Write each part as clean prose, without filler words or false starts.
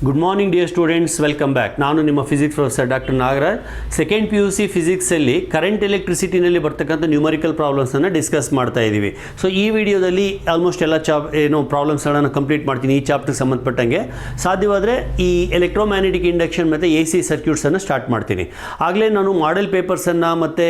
Good morning dear students, welcome back. ನಾನು ನಿಮ್ಮ physics professor doctor Nagaraj. Second PUC ಫಿಸಿಕ್ಸಲ್ಲಿ current ಎಲೆಕ್ಟ್ರಿಸಿಟಿನಲ್ಲಿ ಬರ್ತಕ್ಕಂಥ ನ್ಯೂಮರಿಕಲ್ ಪ್ರಾಬ್ಲಮ್ಸನ್ನು ಡಿಸ್ಕಸ್ ಮಾಡ್ತಾ ಇದ್ದೀವಿ. ಸೊ ಈ ವಿಡಿಯೋದಲ್ಲಿ ಆಲ್ಮೋಸ್ಟ್ ಎಲ್ಲ ಪ್ರಾಬ್ಲಮ್ಸ್ಗಳನ್ನು ಕಂಪ್ಲೀಟ್ ಮಾಡ್ತೀನಿ ಈ ಚಾಪ್ಟರ್ಗೆ ಸಂಬಂಧಪಟ್ಟಂಗೆ. ಸಾಧ್ಯವಾದರೆ ಈ ಎಲೆಕ್ಟ್ರೋಮ್ಯಾಗ್ನೆಟಿಕ್ ಇಂಡಕ್ಷನ್ ಮತ್ತು AC ಸರ್ಕ್ಯೂಟ್ಸನ್ನು ಸ್ಟಾರ್ಟ್ ಮಾಡ್ತೀನಿ. ಆಗಲೇ ನಾನು ಮಾಡೆಲ್ ಪೇಪರ್ಸನ್ನು ಮತ್ತು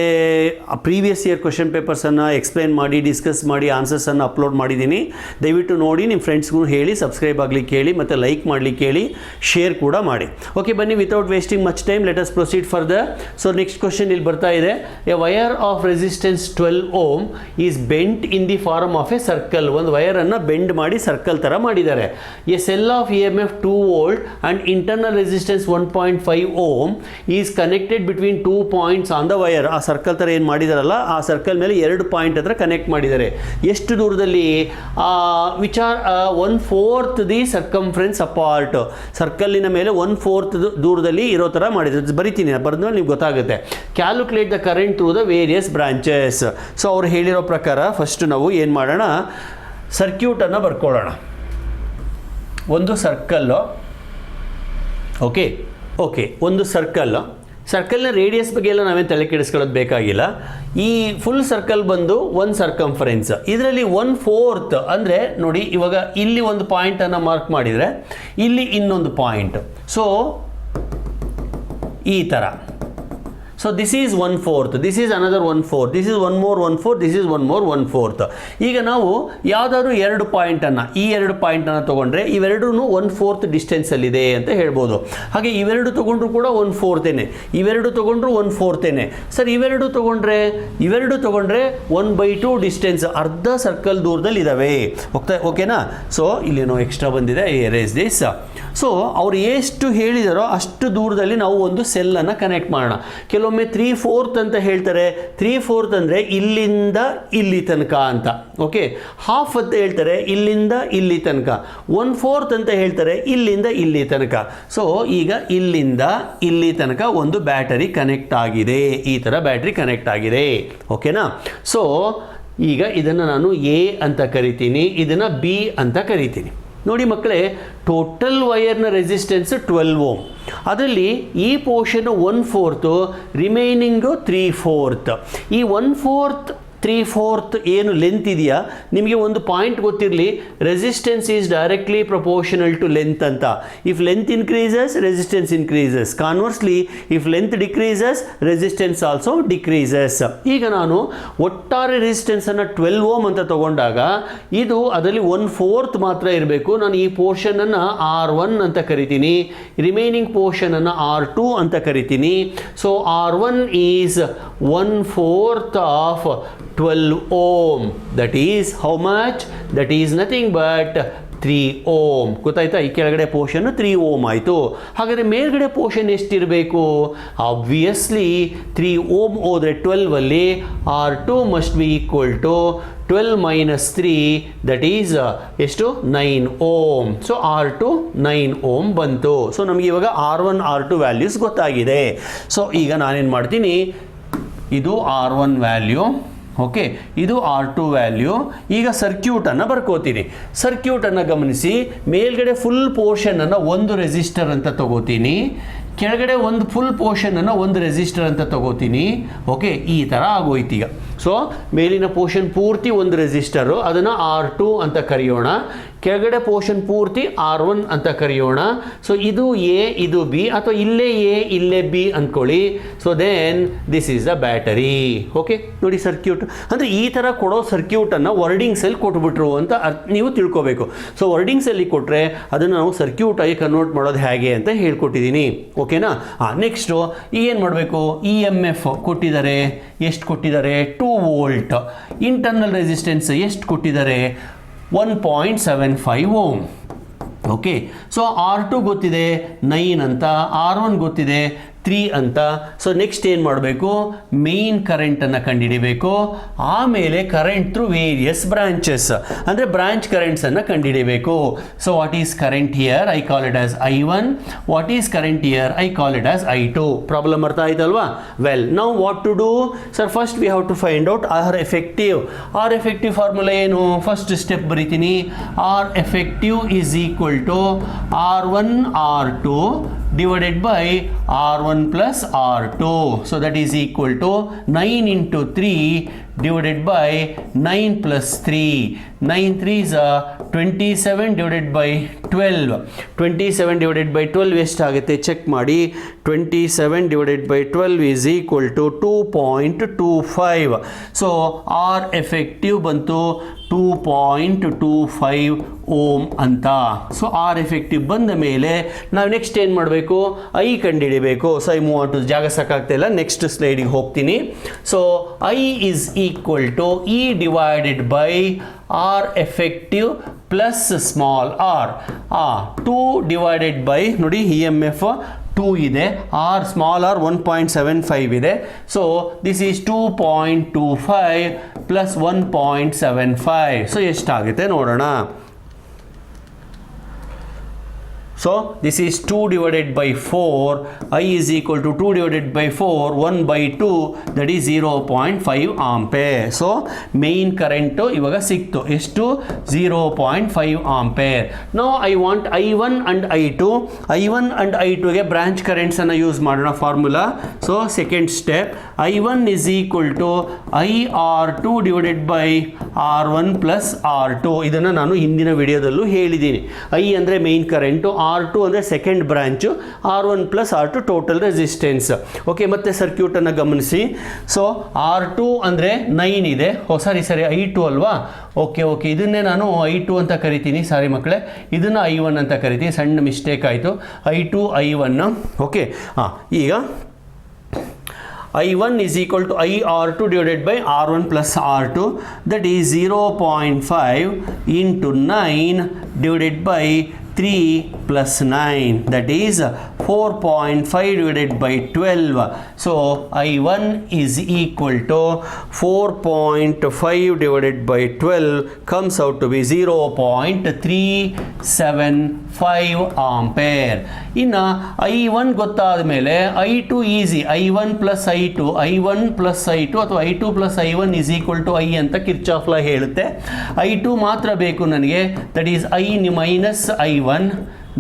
ಪ್ರೀವಿಯಸ್ ಇಯರ್ ಕ್ವೆಶನ್ ಪೇಪರ್ಸನ್ನು ಎಕ್ಸ್ಪ್ಲೇನ್ ಮಾಡಿ ಡಿಸ್ಕಸ್ ಮಾಡಿ ಆನ್ಸರ್ಸನ್ನು ಅಪ್ಲೋಡ್ ಮಾಡಿದ್ದೀನಿ. ದಯವಿಟ್ಟು ನೋಡಿ, ನಿಮ್ಮ ಫ್ರೆಂಡ್ಸ್ಗೂ ಹೇಳಿ, ಸಬ್ಸ್ಕ್ರೈಬ್ ಆಗಲಿಕ್ಕೆ ಹೇಳಿ ಮತ್ತು ಲೈಕ್ ಮಾಡಲಿಕ್ಕೆ ಹೇಳಿ, ಶೇರ್ ಕೂಡ ಮಾಡಿ. ಓಕೆ, ಬನ್ನಿ, without wasting much time let us proceed further. So next question ಇಲ್ಲಿ ಬರ್ತಾ ಇದೆ. A wire of resistance 12 ohm is bent in the form of a circle. ಒಂದು ವಯರನ್ನು ಬೆಂಡ್ ಮಾಡಿ ಸರ್ಕಲ್ ಥರ ಮಾಡಿದ್ದಾರೆ. A cell of EMF 2 volt and internal resistance 1.5 ohm is connected between 2 points on the wire. ಆ circle ಥರ ಏನು ಮಾಡಿದಾರಲ್ಲ, ಆ ಸರ್ಕಲ್ ಮೇಲೆ 2 ಪಾಯಿಂಟ್ ಹತ್ರ ಕನೆಕ್ಟ್ ಮಾಡಿದ್ದಾರೆ. ಎಷ್ಟು ದೂರದಲ್ಲಿ? Which are 1/4 the circumference apart. ಸರ್ಕಲ್ಲಿನ ಮೇಲೆ 1/4 ದೂರದಲ್ಲಿ ಇರೋ ಥರ ಮಾಡಿದ್ರು. ಬರಿತೀನಿ, ಬರೆದ್ಮೇಲೆ ನಿಮ್ಗೆ ಗೊತ್ತಾಗುತ್ತೆ. Calculate the current through the various branches. So ಅವ್ರು ಹೇಳಿರೋ ಪ್ರಕಾರ ಫಸ್ಟ್ ನಾವು ಏನು ಮಾಡೋಣ, ಸರ್ಕ್ಯೂಟನ್ನು ಬರ್ಕೊಳ್ಳೋಣ. ಒಂದು ಸರ್ಕಲ್ಲು, ಓಕೆ ಒಂದು ಸರ್ಕಲ್ನ ರೇಡಿಯಸ್ ಬಗ್ಗೆ ಎಲ್ಲ ನಾವೇನು ತಲೆ ಕೆಡಿಸ್ಕೊಳ್ಳೋದು ಬೇಕಾಗಿಲ್ಲ. ಈ ಫುಲ್ ಸರ್ಕಲ್ ಬಂದು ಒಂದು ಸರ್ಕಂಫರೆನ್ಸ್. ಇದರಲ್ಲಿ 1/4 ಅಂದರೆ ನೋಡಿ, ಇವಾಗ ಇಲ್ಲಿ ಒಂದು ಪಾಯಿಂಟನ್ನು ಮಾರ್ಕ್ ಮಾಡಿದರೆ ಇಲ್ಲಿ ಇನ್ನೊಂದು ಪಾಯಿಂಟ್. ಸೊ ಈ ಥರ. So this is 1/4, this is another 1/4, this is one more 1/4, this is one more 1/4. ಈಗ ನಾವು ಯಾವುದಾದ್ರೂ 2 ಪಾಯಿಂಟನ್ನು, ಈ 2 ಪಾಯಿಂಟನ್ನು ತೊಗೊಂಡ್ರೆ ಇವೆರಡೂ 1/4 ಡಿಸ್ಟೆನ್ಸಲ್ಲಿದೆ ಅಂತ ಹೇಳ್ಬೋದು. ಹಾಗೆ ಇವೆರಡು ತೊಗೊಂಡ್ರು ಕೂಡ 1/4, ಇವೆರಡು ತೊಗೊಂಡ್ರು 1/4. ಸರ್ ಇವೆರಡು ತೊಗೊಂಡ್ರೆ 1/2 ಡಿಸ್ಟೆನ್ಸ್, ಅರ್ಧ ಸರ್ಕಲ್ ದೂರದಲ್ಲಿ ಇದ್ದಾವೆ. ಓಕೆನಾ? ಸೊ ಇಲ್ಲೇನೋ ಎಕ್ಸ್ಟ್ರಾ ಬಂದಿದೆ, ಎರೇಸ್ ದಿಸ್. ಸೊ ಅವ್ರು ಎಷ್ಟು ಹೇಳಿದಾರೋ ಅಷ್ಟು ದೂರದಲ್ಲಿ ನಾವು ಒಂದು ಸೆಲ್ಲನ್ನು ಕನೆಕ್ಟ್ ಮಾಡೋಣ. ಕೆಲವೊಮ್ಮೆ 3/4 ಅಂತ ಹೇಳ್ತಾರೆ. 3/4 ಅಂದರೆ ಇಲ್ಲಿಂದ ಇಲ್ಲಿ ತನಕ ಅಂತ. ಓಕೆ, ಹಾಫ್ ಅಂತ ಹೇಳ್ತಾರೆ, ಇಲ್ಲಿಂದ ಇಲ್ಲಿ ತನಕ. 1/4 ಅಂತ ಹೇಳ್ತಾರೆ, ಇಲ್ಲಿಂದ ಇಲ್ಲಿ ತನಕ. ಸೊ ಈಗ ಇಲ್ಲಿಂದ ಇಲ್ಲಿ ತನಕ ಒಂದು ಬ್ಯಾಟರಿ ಕನೆಕ್ಟ್ ಆಗಿದೆ. ಈ ಥರ ಬ್ಯಾಟರಿ ಕನೆಕ್ಟ್ ಆಗಿದೆ. ಓಕೆನಾ? ಸೊ ಈಗ ಇದನ್ನು ನಾನು A ಅಂತ ಕರಿತೀನಿ, ಇದನ್ನು B ಅಂತ ಕರಿತೀನಿ. ನೋಡಿ ಮಕ್ಕಳೇ, ಟೋಟಲ್ ವಯರ್ನ ರೆಸಿಸ್ಟೆನ್ಸ್ 12 ohm. ಅದರಲ್ಲಿ ಈ ಪೋರ್ಷನ್ 1/4, ರಿಮೈನಿಂಗು 3/4. ಈ 1/4 3/4 ಏನು ಲೆಂತ್ ಇದೆಯಾ, ನಿಮಗೆ ಒಂದು ಪಾಯಿಂಟ್ ಗೊತ್ತಿರಲಿ, resistance is directly proportional to length ಅಂತ. If length increases, resistance increases. Conversely, if length decreases, resistance also decreases. ಈಗ ನಾನು ಒಟ್ಟಾರೆ ರೆಸಿಸ್ಟೆನ್ಸನ್ನು 12 ohm ಅಂತ ತಗೊಂಡಾಗ ಇದು ಅದರಲ್ಲಿ 1/4 ಮಾತ್ರ ಇರಬೇಕು. ನಾನು ಈ ಪೋರ್ಷನನ್ನು R1 ಅಂತ ಕರಿತೀನಿ, ರಿಮೈನಿಂಗ್ ಪೋರ್ಷನನ್ನು R2 ಅಂತ ಕರಿತೀನಿ. So R1 is 1/4 of 12 ohm. That is how much? That is nothing but 3 ohm. ಗೊತ್ತಾಯ್ತಾ? ಈ ಕೆಳಗಡೆ ಪೋರ್ಷನ್ 3 ohm ಆಯಿತು. ಹಾಗಾದರೆ ಮೇಲ್ಗಡೆ ಪೋರ್ಷನ್ ಎಷ್ಟಿರಬೇಕು? ಆಬ್ವಿಯಸ್ಲಿ 3 ohm ಹೋದರೆ 12 ಅಲ್ಲಿ R2 must be equal to 12 minus 3, that is ಎಷ್ಟು? 9 ohm. ಸೊ R2 9 ohm ಬಂತು. ಸೊ ನಮಗೆ ಇವಾಗ R1 R2 ವ್ಯಾಲ್ಯೂಸ್ ಗೊತ್ತಾಗಿದೆ. ಸೊ ಈಗ ನಾನೇನು ಮಾಡ್ತೀನಿ, ಇದು R1 ವ್ಯಾಲ್ಯೂ, ಓಕೆ, ಇದು R2 ವ್ಯಾಲ್ಯೂ. ಈಗ ಸರ್ಕ್ಯೂಟನ್ನು ಬರ್ಕೋತೀನಿ. ಸರ್ಕ್ಯೂಟನ್ನು ಗಮನಿಸಿ, ಮೇಲ್ಗಡೆ ಫುಲ್ ಪೋರ್ಷನನ್ನು ಒಂದು ರೆಸಿಸ್ಟರ್ ಅಂತ ತಗೋತೀನಿ, ಕೆಳಗಡೆ ಒಂದು ಫುಲ್ ಪೋರ್ಷನನ್ನು ಒಂದು ರೆಸಿಸ್ಟರ್ ಅಂತ ತಗೋತೀನಿ. ಓಕೆ, ಈ ಥರ ಆಗೋಯ್ತು ಈಗ. ಸೊ ಮೇಲಿನ ಪೋರ್ಷನ್ ಪೂರ್ತಿ ಒಂದು ರೆಸಿಸ್ಟರು, ಅದನ್ನು R2 ಅಂತ ಕರೆಯೋಣ. ಕೆಳಗಡೆ ಪೋರ್ಷನ್ ಪೂರ್ತಿ R1 ಅಂತ ಕರೆಯೋಣ. ಸೊ ಇದು A, ಇದು B, ಅಥವಾ ಇಲ್ಲೇ A ಇಲ್ಲೇ B ಅಂದ್ಕೊಳ್ಳಿ. So then this is the battery. Okay, ನೋಡಿ ಸರ್ಕ್ಯೂಟ್ ಅಂದರೆ ಈ ಥರ ಕೊಡೋ ಸರ್ಕ್ಯೂಟನ್ನು ವರ್ಡಿಂಗ್ಸಲ್ಲಿ ಕೊಟ್ಬಿಟ್ರು ಅಂತ ನೀವು ತಿಳ್ಕೊಬೇಕು. ಸೊ ವರ್ಡಿಂಗ್ಸಲ್ಲಿ ಕೊಟ್ಟರೆ ಅದನ್ನು ನಾವು ಸರ್ಕ್ಯೂಟಾಗಿ ಕನ್ವರ್ಟ್ ಮಾಡೋದು ಹೇಗೆ ಅಂತ ಹೇಳ್ಕೊಟ್ಟಿದ್ದೀನಿ. ಓಕೆನಾ? ನೆಕ್ಸ್ಟು ಏನು ಮಾಡಬೇಕು, EMF ಕೊಟ್ಟಿದ್ದಾರೆ. ಎಷ್ಟು ಕೊಟ್ಟಿದ್ದಾರೆ? 2 volt. ಇಂಟರ್ನಲ್ ರೆಸಿಸ್ಟೆನ್ಸ್ ಎಷ್ಟು ಕೊಟ್ಟಿದ್ದಾರೆ? 1.75 ohm. ಓಕೆ, ಸೊ R2 ಗೊತ್ತಿದೆ 9 ಅಂತ, R1 ಗೊತ್ತಿದೆ 3 ಅಂತ. ಸೊ ನೆಕ್ಸ್ಟ್ ಏನು ಮಾಡಬೇಕು, ಮೇನ್ ಕರೆಂಟನ್ನು ಕಂಡುಹಿಡಿಬೇಕು. ಆಮೇಲೆ ಕರೆಂಟ್ ಥ್ರೂ ವೇರಿಯಸ್ ಬ್ರಾಂಚಸ್ ಅಂದರೆ ಬ್ರಾಂಚ್ ಕರೆಂಟ್ಸನ್ನು ಕಂಡುಹಿಡಿಬೇಕು. So what is current here, I call it as I1. What is current here, I call it as I2. Problem ಅರ್ಥ ಆಯ್ತಲ್ವಾ? Well, now what to do sir, first we have to find out R effective. R effective formula ಏನು, first step ಬರೀತೀನಿ. R effective is equal to R1 R2 divided by R1 plus R2. So that is equal to 9 into 3 divided by 9 plus 3. 9 3s are 27 divided by 12. 27 divided by 12 ಎಷ್ಟಾಗುತ್ತೆ check ಮಾಡಿ. 27 divided by 12 is equal to 2.25. So R effective ಬಂತು 2.25 ohm ಅಂತ. So R effective ಬಂದ ಮೇಲೆ ನಾವು next ಏನು ಮಾಡಬೇಕು, I ಕಂಡುಹಿಡಿಬೇಕು. So I move on to, ಜಾಗ ಸಾಕಾಗ್ತಾ ಇಲ್ಲ, ನೆಕ್ಸ್ಟ್ ಸ್ಲೈಡಿಗೆ ಹೋಗ್ತೀನಿ. So I is equal to E divided by R effective plus small R. 2 divided by, ನೋಡಿ ಇ ಎಮ್ ಎಫ್ 2 ಇದೆ, ಆರ್ ಸ್ಮಾಲ್ ಆರ್ 1.75 ಇದೆ. So this is 2.25 plus 1.75. So ಎಷ್ಟಾಗುತ್ತೆ ನೋಡೋಣ. So this is 2 divided by 4. I is equal to 2 divided by 4, 1 by 2, that is 0.5 ampere. So main current ಇವಾಗ ಸಿಕ್ತು ಎಷ್ಟು, 0.5 ampere. Now I want I1 and I2. I1 and I2 ಗೆ branch currents ಅನ್ನು use ಮಾಡೋಣ formula. So second step, I1 is equal to IR2 divided by R1 plus R2. ಇದನ್ನು ನಾನು ಹಿಂದಿನ ವಿಡಿಯೋದಲ್ಲೂ ಹೇಳಿದ್ದೀನಿ. I ಅಂದರೆ ಮೇನ್ ಕರೆಂಟು, R2 ಅಂದರೆ second branch, R1 plus R2 total resistance. Okay, ಮತ್ತೆ ಸರ್ಕ್ಯೂಟನ್ನು ಗಮನಿಸಿ. ಸೊ R2 ಅಂದರೆ 9 ಇದೆ. ಸರಿ I2 ಅಲ್ವಾ? ಓಕೆ, ಇದನ್ನೇ ನಾನು I2 ಅಂತ ಕರಿತೀನಿ. ಸಾರಿ ಮಕ್ಕಳೇ, ಇದನ್ನು I1 ಅಂತ ಕರಿತೀನಿ. ಸಣ್ಣ ಮಿಸ್ಟೇಕ್ ಆಯಿತು. I2 I1. ಓಕೆ, ಈಗ I1 is equal to IR2 divided by R1 plus R2, that is 0.5 into 9 divided by 3 plus 9, that is 4.5 divided by 12. So I1 is equal to 4.5 divided by 12 comes out to be 0.375 ampere. ಇನ್ನು I1 ಗೊತ್ತಾದ ಮೇಲೆ I2 easy. I1 plus I2, I1 plus I2 ಅಥವಾ I2 plus I1 is equal to I ಅಂತ Kirchhoff ಲಾ ಹೇಳುತ್ತೆ. I2 ಮಾತ್ರ ಬೇಕು ನನಗೆ, that is I minus I1,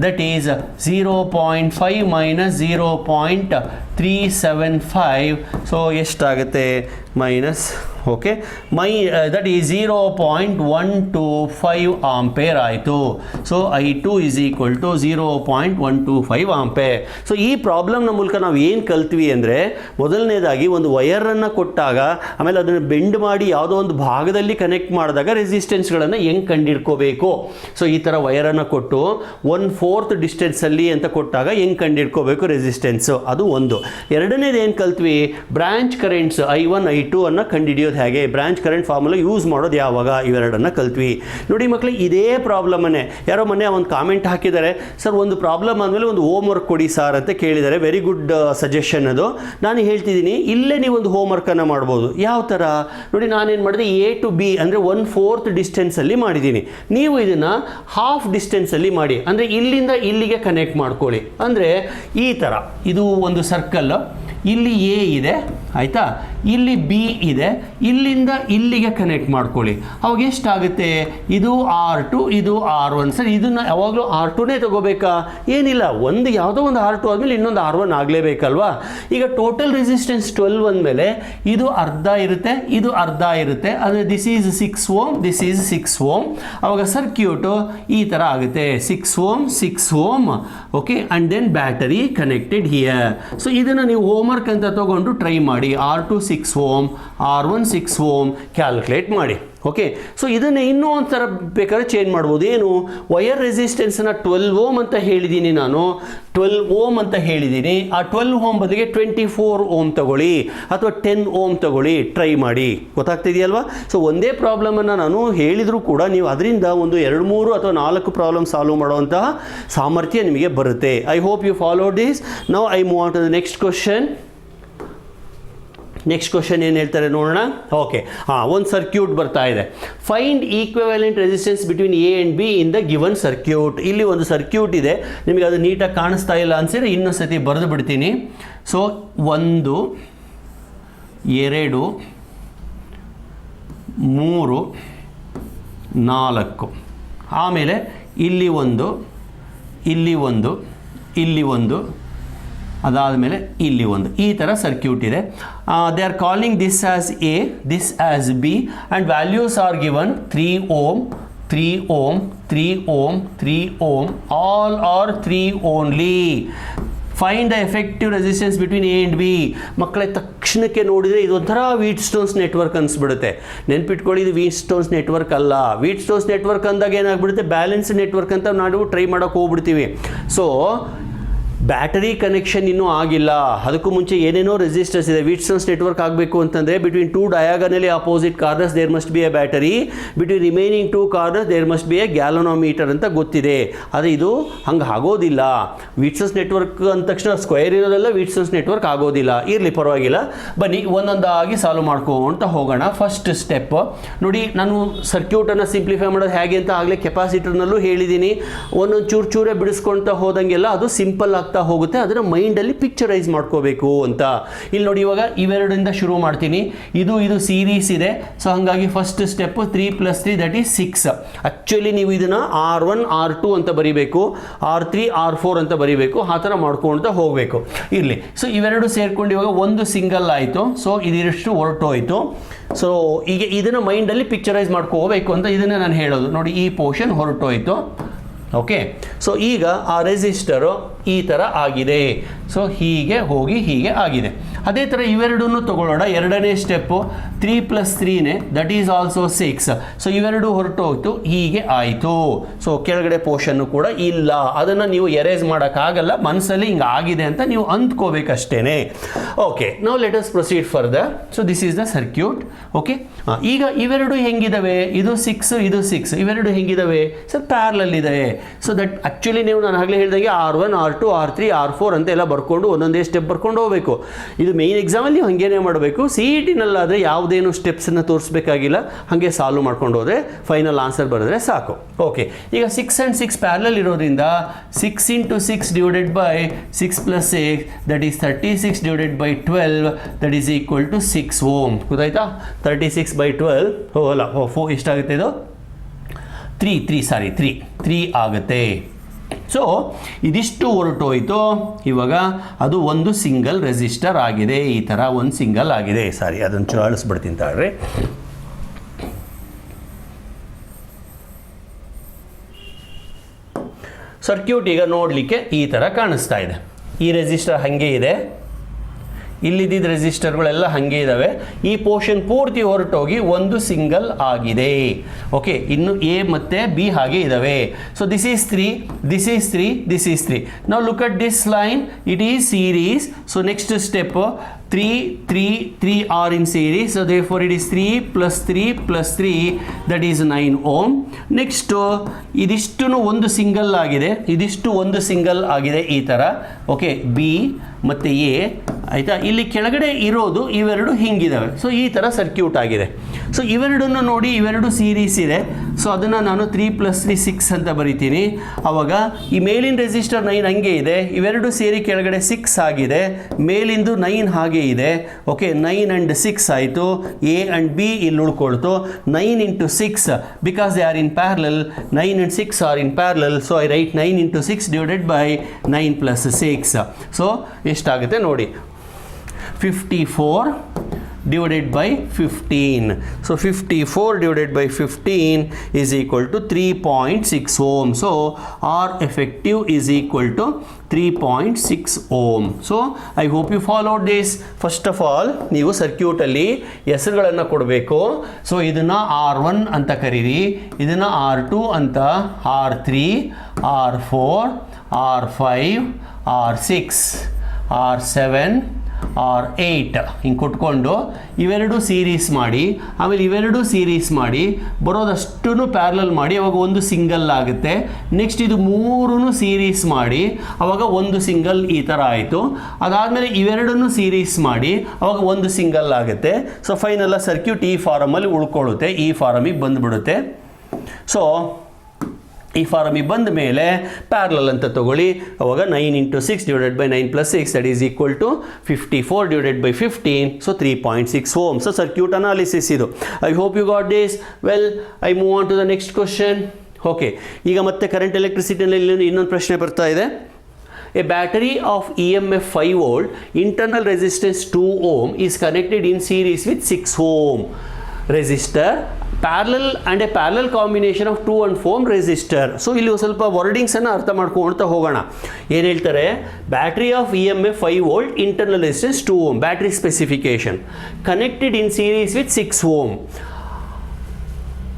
that is 0.5 minus 0.375. So ಎಷ್ಟಾಗುತ್ತೆ minus, okay, that is 0.125 ampere ಆಯಿತು. So I2 is equal to 0.125 ampere. So ಈ ಪ್ರಾಬ್ಲಮ್ನ ಮೂಲಕ ನಾವು ಏನು ಕಲ್ತ್ವಿ ಅಂದರೆ, ಮೊದಲನೇದಾಗಿ ಒಂದು ವಯರನ್ನು ಕೊಟ್ಟಾಗ ಆಮೇಲೆ ಅದನ್ನು ಬೆಂಡ್ ಮಾಡಿ ಯಾವುದೋ ಒಂದು ಭಾಗದಲ್ಲಿ ಕನೆಕ್ಟ್ ಮಾಡಿದಾಗ ರೆಸಿಸ್ಟೆನ್ಸ್ಗಳನ್ನು ಹೆಂಗೆ ಕಂಡುಹಿಡ್ಕೋಬೇಕು. ಸೊ ಈ ಥರ ವಯರನ್ನು ಕೊಟ್ಟು 1/4 ಡಿಸ್ಟೆನ್ಸಲ್ಲಿ ಅಂತ ಕೊಟ್ಟಾಗ ಹೆಂಗೆ ಕಂಡುಹಿಡ್ಕೋಬೇಕು ರೆಸಿಸ್ಟೆನ್ಸು, ಅದು ಒಂದು. ಎರಡನೇದು ಏನು ಕಲ್ತ್ವಿ, ಬ್ರಾಂಚ್ ಕರೆಂಟ್ಸ್ I1 I2 ಅನ್ನು ಕಂಡುಹಿಡಿಯೋದು ಹೇಗೆ, ಬ್ರಾಂಚ್ ಕರೆಂಟ್ ಫಾರ್ಮುಲಾ ಯೂಸ್ ಮಾಡೋದು ಯಾವಾಗ, ಇವೆರಡನ್ನು ಕಲ್ತ್ವಿ. ನೋಡಿ ಮಕ್ಕಳು, ಇದೇ ಪ್ರಾಬ್ಲಮನ್ನೇ ಯಾರೋ ಮೊನ್ನೆ ಒಂದು ಕಾಮೆಂಟ್ ಹಾಕಿದ್ದಾರೆ, ಸರ್ ಒಂದು ಪ್ರಾಬ್ಲಮ್ ಆದಮೇಲೆ ಒಂದು ಹೋಮ್ ವರ್ಕ್ ಕೊಡಿ ಸಾರ್ ಅಂತ ಕೇಳಿದ್ದಾರೆ. ವೆರಿ ಗುಡ್ ಸಜೆಷನ್ ಅದು. ನಾನು ಹೇಳ್ತಿದ್ದೀನಿ, ಇಲ್ಲೇ ನೀವು ಒಂದು ಹೋಮ್ ವರ್ಕನ್ನು ಮಾಡ್ಬೋದು. ಯಾವ ಥರ ನೋಡಿ, ನಾನೇನು ಮಾಡಿದೆ, A to B ಅಂದರೆ 1/4 ಡಿಸ್ಟೆನ್ಸಲ್ಲಿ ಮಾಡಿದ್ದೀನಿ. ನೀವು ಇದನ್ನು ಹಾಫ್ ಡಿಸ್ಟೆನ್ಸಲ್ಲಿ ಮಾಡಿ, ಅಂದರೆ ಇಲ್ಲಿಂದ ಇಲ್ಲಿಗೆ ಕನೆಕ್ಟ್ ಮಾಡ್ಕೊಳ್ಳಿ. ಅಂದರೆ ಈ ಥರ, ಇದು ಒಂದು ಸರ್ಕಲ್, ಇಲ್ಲಿ A ಇದೆ ಆಯಿತಾ, ಇಲ್ಲಿ B ಇದೆ, ಇಲ್ಲಿಂದ ಇಲ್ಲಿಗೆ ಕನೆಕ್ಟ್ ಮಾಡ್ಕೊಳ್ಳಿ. ಅವಾಗ ಎಷ್ಟಾಗುತ್ತೆ, ಇದು R2 ಇದು R1. ಸರ್ ಇದನ್ನು ಯಾವಾಗಲೂ R2ನೇ ತಗೋಬೇಕಾ? ಏನಿಲ್ಲ, ಒಂದು ಯಾವುದೋ ಒಂದು R2 ಆದಮೇಲೆ ಇನ್ನೊಂದು R1 ಆಗಲೇಬೇಕಲ್ವಾ. ಈಗ ಟೋಟಲ್ ರೆಸಿಸ್ಟೆನ್ಸ್ 12 ಅಂದಮೇಲೆ ಇದು ಅರ್ಧ ಇರುತ್ತೆ, ಇದು ಅರ್ಧ ಇರುತ್ತೆ. ಅಂದರೆ this is 6 ohm, this is 6 ohm. ಅವಾಗ ಸರ್ಕ್ಯೂಟು ಈ ಥರ ಆಗುತ್ತೆ, 6 ohm 6 ohm. Okay, and then battery connected here. So ಇದನ್ನು ನೀವು ಹೋಮ್ವರ್ಕ್ ಅಂತ ತಗೊಂಡು ಟ್ರೈ ಮಾಡಿ. R2 6 ohm, R1 6 ohm calculate ಮಾಡಿ. ಓಕೆ, ಸೊ ಇದನ್ನು ಇನ್ನೂ ಒಂಥರ ಬೇಕಾದ್ರೆ ಚೇಂಜ್ ಮಾಡ್ಬೋದು. ಏನು, ವೈರ್ ರೆಸಿಸ್ಟೆನ್ಸನ್ನು 12 ಓಮ್ ಅಂತ ಹೇಳಿದ್ದೀನಿ ನಾನು, 12 ಓಮ್ ಅಂತ ಹೇಳಿದ್ದೀನಿ. ಆ 12 ಓಮ್ ಬದಲಿಗೆ 24 ಓಮ್ ತಗೊಳ್ಳಿ ಅಥವಾ 10 ಓಮ್ ತಗೊಳ್ಳಿ, ಟ್ರೈ ಮಾಡಿ. ಗೊತ್ತಾಗ್ತಿದೆಯಲ್ವಾ? ಸೊ ಒಂದೇ ಪ್ರಾಬ್ಲಮನ್ನು ನಾನು ಹೇಳಿದರೂ ಕೂಡ ನೀವು ಅದರಿಂದ ಒಂದು 2, 3 ಅಥವಾ 4 ಪ್ರಾಬ್ಲಮ್ ಸಾಲ್ವ್ ಮಾಡುವಂತಹ ಸಾಮರ್ಥ್ಯ ನಿಮಗೆ ಬರುತ್ತೆ. I hope you follow this. Now I move on to the next question. Next question ಏನು ಹೇಳ್ತಾರೆ ನೋಡೋಣ. ಓಕೆ, ಒಂದು ಸರ್ಕ್ಯೂಟ್ ಬರ್ತಾ ಇದೆ. Find equivalent resistance between A and B in the given circuit. ಇಲ್ಲಿ ಒಂದು ಸರ್ಕ್ಯೂಟ್ ಇದೆ, ನಿಮಗೆ ಅದು ನೀಟಾಗಿ ಕಾಣಿಸ್ತಾ ಇಲ್ಲ ಅನ್ಸಿದ್ರೆ ಇನ್ನೊಂದು ಸತಿ ಬರೆದು ಬಿಡ್ತೀನಿ. ಸೊ 1, 2, 3, 4, ಆಮೇಲೆ ಇಲ್ಲಿ ಒಂದು, ಇಲ್ಲಿ ಒಂದು, ಇಲ್ಲಿ ಒಂದು, ಅದಾದಮೇಲೆ ಇಲ್ಲಿ ಒಂದು, ಈ ಥರ ಸರ್ಕ್ಯೂಟ್ ಇದೆ. They are calling this as A, this as B, and values are given 3 ohm, 3 ohm, 3 ohm, 3 ohm, all are 3 only. Find the effective resistance between A and B. ಮಕ್ಕಳೇ ತಕ್ಷಣಕ್ಕೆ ನೋಡಿದರೆ ಇದೊಂಥರ ವೀಟ್ ಸ್ಟೋನ್ಸ್ ನೆಟ್ವರ್ಕ್ ಅನಿಸ್ಬಿಡುತ್ತೆ. ನೆನ್ಪಿಟ್ಕೊಳ್ಳಿ, ಇದು wheat stones network ಅಲ್ಲ. Wheat stones network ಅಂದಾಗ ಏನಾಗ್ಬಿಡುತ್ತೆ, balance network ಅಂತ ನಾವು ಟ್ರೈ ಮಾಡೋಕೆ ಹೋಗ್ಬಿಡ್ತೀವಿ. ಸೊ ಬ್ಯಾಟರಿ ಕನೆಕ್ಷನ್ ಇನ್ನೂ ಆಗಿಲ್ಲ, ಅದಕ್ಕೂ ಮುಂಚೆ ಏನೇನೋ ರೆಸಿಸ್ಟರ್ಸ್ ಇದೆ. ವೀಟ್ ಸ್ಟೋನ್ಸ್ ನೆಟ್ವರ್ಕ್ ಆಗಬೇಕು ಅಂತಂದರೆ between 2 diagonally opposite corners there must be a battery, between remaining 2 corners there must be a galvanometer ಅಂತ ಗೊತ್ತಿದೆ. ಆದರೆ ಇದು ಹಂಗೆ ಆಗೋದಿಲ್ಲ. ವೀಟ್ ಸ್ಟೋನ್ಸ್ ನೆಟ್ವರ್ಕ್ ಅಂದ ತಕ್ಷಣ ಸ್ಕ್ವೇರ್ ಇರೋದೆಲ್ಲ ವೀಟ್ ಸ್ಟೋನ್ಸ್ ನೆಟ್ವರ್ಕ್ ಆಗೋದಿಲ್ಲ. ಇರಲಿ, ಪರವಾಗಿಲ್ಲ, ಬನ್ನಿ ಒಂದೊಂದಾಗಿ ಸಾಲ್ವ್ ಮಾಡ್ಕೊಂತ ಹೋಗೋಣ. ಫಸ್ಟ್ ಸ್ಟೆಪ್ ನೋಡಿ, ನಾನು ಸರ್ಕ್ಯೂಟನ್ನು ಸಿಂಪ್ಲಿಫೈ ಮಾಡೋದು ಹೇಗೆ ಅಂತ ಆಗಲೇ ಕೆಪಾಸಿಟರ್ನಲ್ಲೂ ಹೇಳಿದ್ದೀನಿ. ಒಂದೊಂದು ಚೂರೇ ಬಿಡಿಸ್ಕೊಳ್ತಾ ಹೋದಂಗೆಲ್ಲ ಅದು ಸಿಂಪಲ್ ಆಗ್ತಾ ಹೋಗುತ್ತೆ. ಅದನ್ನು ಮೈಂಡಲ್ಲಿ ಪಿಕ್ಚರೈಸ್ ಮಾಡ್ಕೋಬೇಕು ಅಂತ. ಇಲ್ಲಿ ನೋಡಿ, ಇವಾಗ ಇವೆರಡರಿಂದ ಶುರು ಮಾಡ್ತೀನಿ. ಇದು ಸೀರೀಸ್ ಇದೆ. ಸೊ ಹಾಗಾಗಿ first step 3 + 3 that is 6. Actually ನೀವು ಇದನ್ನು R1 R2 ಅಂತ ಬರೀಬೇಕು, R3 R4 ಅಂತ ಬರೀಬೇಕು. ಆ ಥರ ಮಾಡ್ಕೊಳ್ತಾ ಹೋಗಬೇಕು. ಇರಲಿ, ಸೊ ಇವೆರಡು ಸೇರ್ಕೊಂಡು ಇವಾಗ ಒಂದು ಸಿಂಗಲ್ ಆಯಿತು. ಸೊ ಇದಿಷ್ಟು ಹೊರಟೋಯ್ತು. ಸೊ ಈಗ ಇದನ್ನು ಮೈಂಡಲ್ಲಿ ಪಿಕ್ಚರೈಸ್ ಮಾಡ್ಕೋಬೇಕು ಅಂತ ಇದನ್ನು ನಾನು ಹೇಳೋದು. ನೋಡಿ, ಈ ಪೋರ್ಷನ್ ಹೊರಟೋಯ್ತು. ಓಕೆ, ಸೊ ಈಗ ಆ ರೆಸಿಸ್ಟರು ಈ ಥರ ಆಗಿದೆ. ಸೊ ಹೀಗೆ ಹೋಗಿ ಹೀಗೆ ಆಗಿದೆ. ಅದೇ ಥರ ಇವೆರಡನ್ನು ತಗೊಳ್ಳೋಣ. ಎರಡನೇ ಸ್ಟೆಪ್ಪು 3 + 3ನೇ, ದಟ್ ಈಸ್ ಆಲ್ಸೋ 6. ಸೊ ಇವೆರಡು ಹೊರಟೋಯ್ತು, ಹೀಗೆ ಆಯಿತು. ಸೊ ಕೆಳಗಡೆ ಪೋರ್ಷನ್ನು ಕೂಡ ಇಲ್ಲ. ಅದನ್ನು ನೀವು ಎರೇಸ್ ಮಾಡೋಕ್ಕಾಗಲ್ಲ, ಮನಸ್ಸಲ್ಲಿ ಹಿಂಗೆ ಆಗಿದೆ ಅಂತ ನೀವು ಅಂದ್ಕೋಬೇಕಷ್ಟೇ. ಓಕೆ, ನಾವು let us proceed further. So this is the circuit. Okay, ಈಗ ಇವೆರಡು ಹೆಂಗಿದಾವೆ, ಇದು 6, ಇದು 6, ಇವೆರಡು ಹೆಂಗಿದಾವೆ ಸರ್, ಪ್ಯಾರಲಲ್ ಇದ್ದಾವೆ. ಸೊ ದಟ್ ಆ್ಯಕ್ಚುಲಿ ನೀವು ನಾನು ಆಗಲೇ ಹೇಳಿದಾಗೆ R1 R2 R3 R4 ಅಂತ ಎಲ್ಲ ಬರ್ಕೊಂಡು ಒಂದೊಂದೇ ಸ್ಟೆಪ್ ಬರ್ಕೊಂಡು ಹೋಗಬೇಕು. ಇದು ಮೇಯ್ನ್ ಎಕ್ಸಾಮಲ್ಲಿ ನೀವು ಹಾಗೇನೆ ಮಾಡಬೇಕು. CET-ನಲ್ಲಾದರೆ ಯಾವುದೇನು ಸ್ಟೆಪ್ಸನ್ನು ತೋರಿಸ್ಬೇಕಾಗಿಲ್ಲ, ಹಾಗೆ ಸಾಲ್ವ್ ಮಾಡ್ಕೊಂಡು ಹೋದರೆ ಫೈನಲ್ ಆನ್ಸರ್ ಬರೆದ್ರೆ ಸಾಕು. ಓಕೆ, ಈಗ 6 and 6 ಪ್ಯಾರಲಲ್ ಇರೋದ್ರಿಂದ 6 × 6 divided by 6 + 6 that is 36 divided by 12 that is equal to 6 ohm. ಗೊತ್ತಾಯ್ತಾ? 36/12 ಅಲ್ಲ, 4 ಎಷ್ಟಾಗುತ್ತೆ ಇದು? 3 ಆಗುತ್ತೆ. ಸೊ ಇದಿಷ್ಟು ಹೊರಟೋಯ್ತು. ಇವಾಗ ಅದು ಒಂದು ಸಿಂಗಲ್ ರೆಸಿಸ್ಟರ್ ಆಗಿದೆ. ಈ ಥರ ಒಂದು ಸಿಂಗಲ್ ಆಗಿದೆ. ಸಾರಿ, ಅದನ್ನು ಅಳಿಸ್ಬಿಡ್ತೀನಿ ತಾಳ್ರಿ. ಸರ್ಕ್ಯೂಟ್ ಈಗ ನೋಡಲಿಕ್ಕೆ ಈ ಥರ ಕಾಣಿಸ್ತಾ ಇದೆ. ಈ ರೆಸಿಸ್ಟರ್ ಹಾಗೆ ಇದೆ, ಇಲ್ಲಿದ್ದ ರೆಸಿಸ್ಟರ್ಗಳೆಲ್ಲ ಹಾಗೆ ಇದ್ದಾವೆ. ಈ ಪೋರ್ಷನ್ ಪೂರ್ತಿ ಹೊರಟೋಗಿ ಒಂದು ಸಿಂಗಲ್ ಆಗಿದೆ. ಓಕೆ, ಇನ್ನು ಎ ಮತ್ತು ಬಿ ಹಾಗೆ ಇದ್ದಾವೆ. So this is 3, this is 3, this is 3. ನಾವು look at this line, it is series. So next step 3 are in series. So therefore it is 3 + 3 + 3 that is 9 ohm. Next ಇದಿಷ್ಟು ಒಂದು single ಆಗಿದೆ, ಇದಿಷ್ಟು ಒಂದು single ಆಗಿದೆ ಈ ಥರ. ಓಕೆ, ಬಿ ಮತ್ತು ಎ ಆಯಿತಾ. ಇಲ್ಲಿ ಕೆಳಗಡೆ ಇರೋದು ಇವೆರಡು ಹಿಂಗಿದ್ದಾವೆ. ಸೊ ಈ ಥರ ಸರ್ಕ್ಯೂಟ್ ಆಗಿದೆ. ಸೊ ಇವೆರಡನ್ನು ನೋಡಿ, ಇವೆರಡು ಸೀರೀಸ್ ಇದೆ. ಸೊ ಅದನ್ನು ನಾನು 3 + 3 6 ಅಂತ ಬರಿತೀನಿ. ಆವಾಗ ಈ ಮೇಲಿನ ರೆಸಿಸ್ಟರ್ 9 ಹಂಗೆ ಇದೆ, ಇವೆರಡು ಸೇರಿ ಕೆಳಗಡೆ 6 ಆಗಿದೆ, ಮೇಲಿಂದು 9 ಹಾಗೆ ಇದೆ. ಓಕೆ, 9 and 6 ಆಯಿತು. ಎ ಆ್ಯಂಡ್ ಬಿ ಇಲ್ಲಿ ಉಳ್ಕೊಳ್ತು. 9 × 6 because they are in parallel. 9 and 6 are in parallel. So I right 9 × 6 divided by 9 + 6. So ಎಷ್ಟಾಗುತ್ತೆ ನೋಡಿ, 54 divided by 15. So 54 divided by 15 is equal to 3.6 ohm. So R effective is equal to 3.6 ohm. So I hope you followed this. First of all ನೀವು ಸರ್ಕ್ಯೂಟಲ್ಲಿ ಹೆಸರುಗಳನ್ನು ಕೊಡಬೇಕು. So ಇದನ್ನು R1 ಅಂತ ಕರೀರಿ, ಇದನ್ನು R2 ಅಂತ, R3, R4, R5, R6, R7, R8 ಹಿಂಗೆ ಕೊಟ್ಕೊಂಡು ಇವೆರಡು ಸೀರೀಸ್ ಮಾಡಿ, ಆಮೇಲೆ ಇವೆರಡು ಸೀರೀಸ್ ಮಾಡಿ ಬರೋದಷ್ಟು ಪ್ಯಾರಲಲ್ ಮಾಡಿ, ಅವಾಗ ಒಂದು ಸಿಂಗಲ್ ಆಗುತ್ತೆ. ನೆಕ್ಸ್ಟ್ ಇದು ಮೂರೂ ಸೀರೀಸ್ ಮಾಡಿ ಅವಾಗ ಒಂದು ಸಿಂಗಲ್ ಈ ಥರ ಆಯಿತು. ಅದಾದಮೇಲೆ ಇವೆರಡನ್ನು ಸೀರೀಸ್ ಮಾಡಿ ಅವಾಗ ಒಂದು ಸಿಂಗಲ್ ಆಗುತ್ತೆ. ಸೊ ಫೈನಲ್ ಸರ್ಕ್ಯೂಟ್ ಈ ಫಾರಮಲ್ಲಿ ಉಳ್ಕೊಳ್ಳುತ್ತೆ, ಈ ಫಾರಮಿಗೆ ಬಂದುಬಿಡುತ್ತೆ. ಸೊ ಈ ಫಾರಮಿಗೆ ಬಂದ ಮೇಲೆ ಪ್ಯಾರಲಲ್ ಅಂತ ತಗೊಳ್ಳಿ, ಅವಾಗ 9 × 6 divided by 9 + 6 that is equal to 54 divided by 15. So 3.6 ohm. So circuit analysis ಇದು. I hope you got this. Well, I move on to the next question. Okay, ಈಗ ಮತ್ತೆ ಕರೆಂಟ್ ಎಲೆಕ್ಟ್ರಿಸಿಟಿನಲ್ಲಿ ಇನ್ನೊಂದು ಪ್ರಶ್ನೆ ಬರ್ತಾ ಇದೆ. A battery of EMF 5 volt, internal resistance 2 ohm is connected in series with 6 ohm resistor, parallel and a parallel combination of 2 and 4 resistor. So ಇಲ್ಲಿ ಸ್ವಲ್ಪ ವರ್ಡಿಂಗ್ಸನ್ನು ಅರ್ಥ ಮಾಡ್ಕೊಳ್ತಾ ಹೋಗೋಣ. ಏನು ಹೇಳ್ತಾರೆ? Battery of EMF 5 volt, internal resistance 2 ohm, battery specification, connected in series with 6 ohm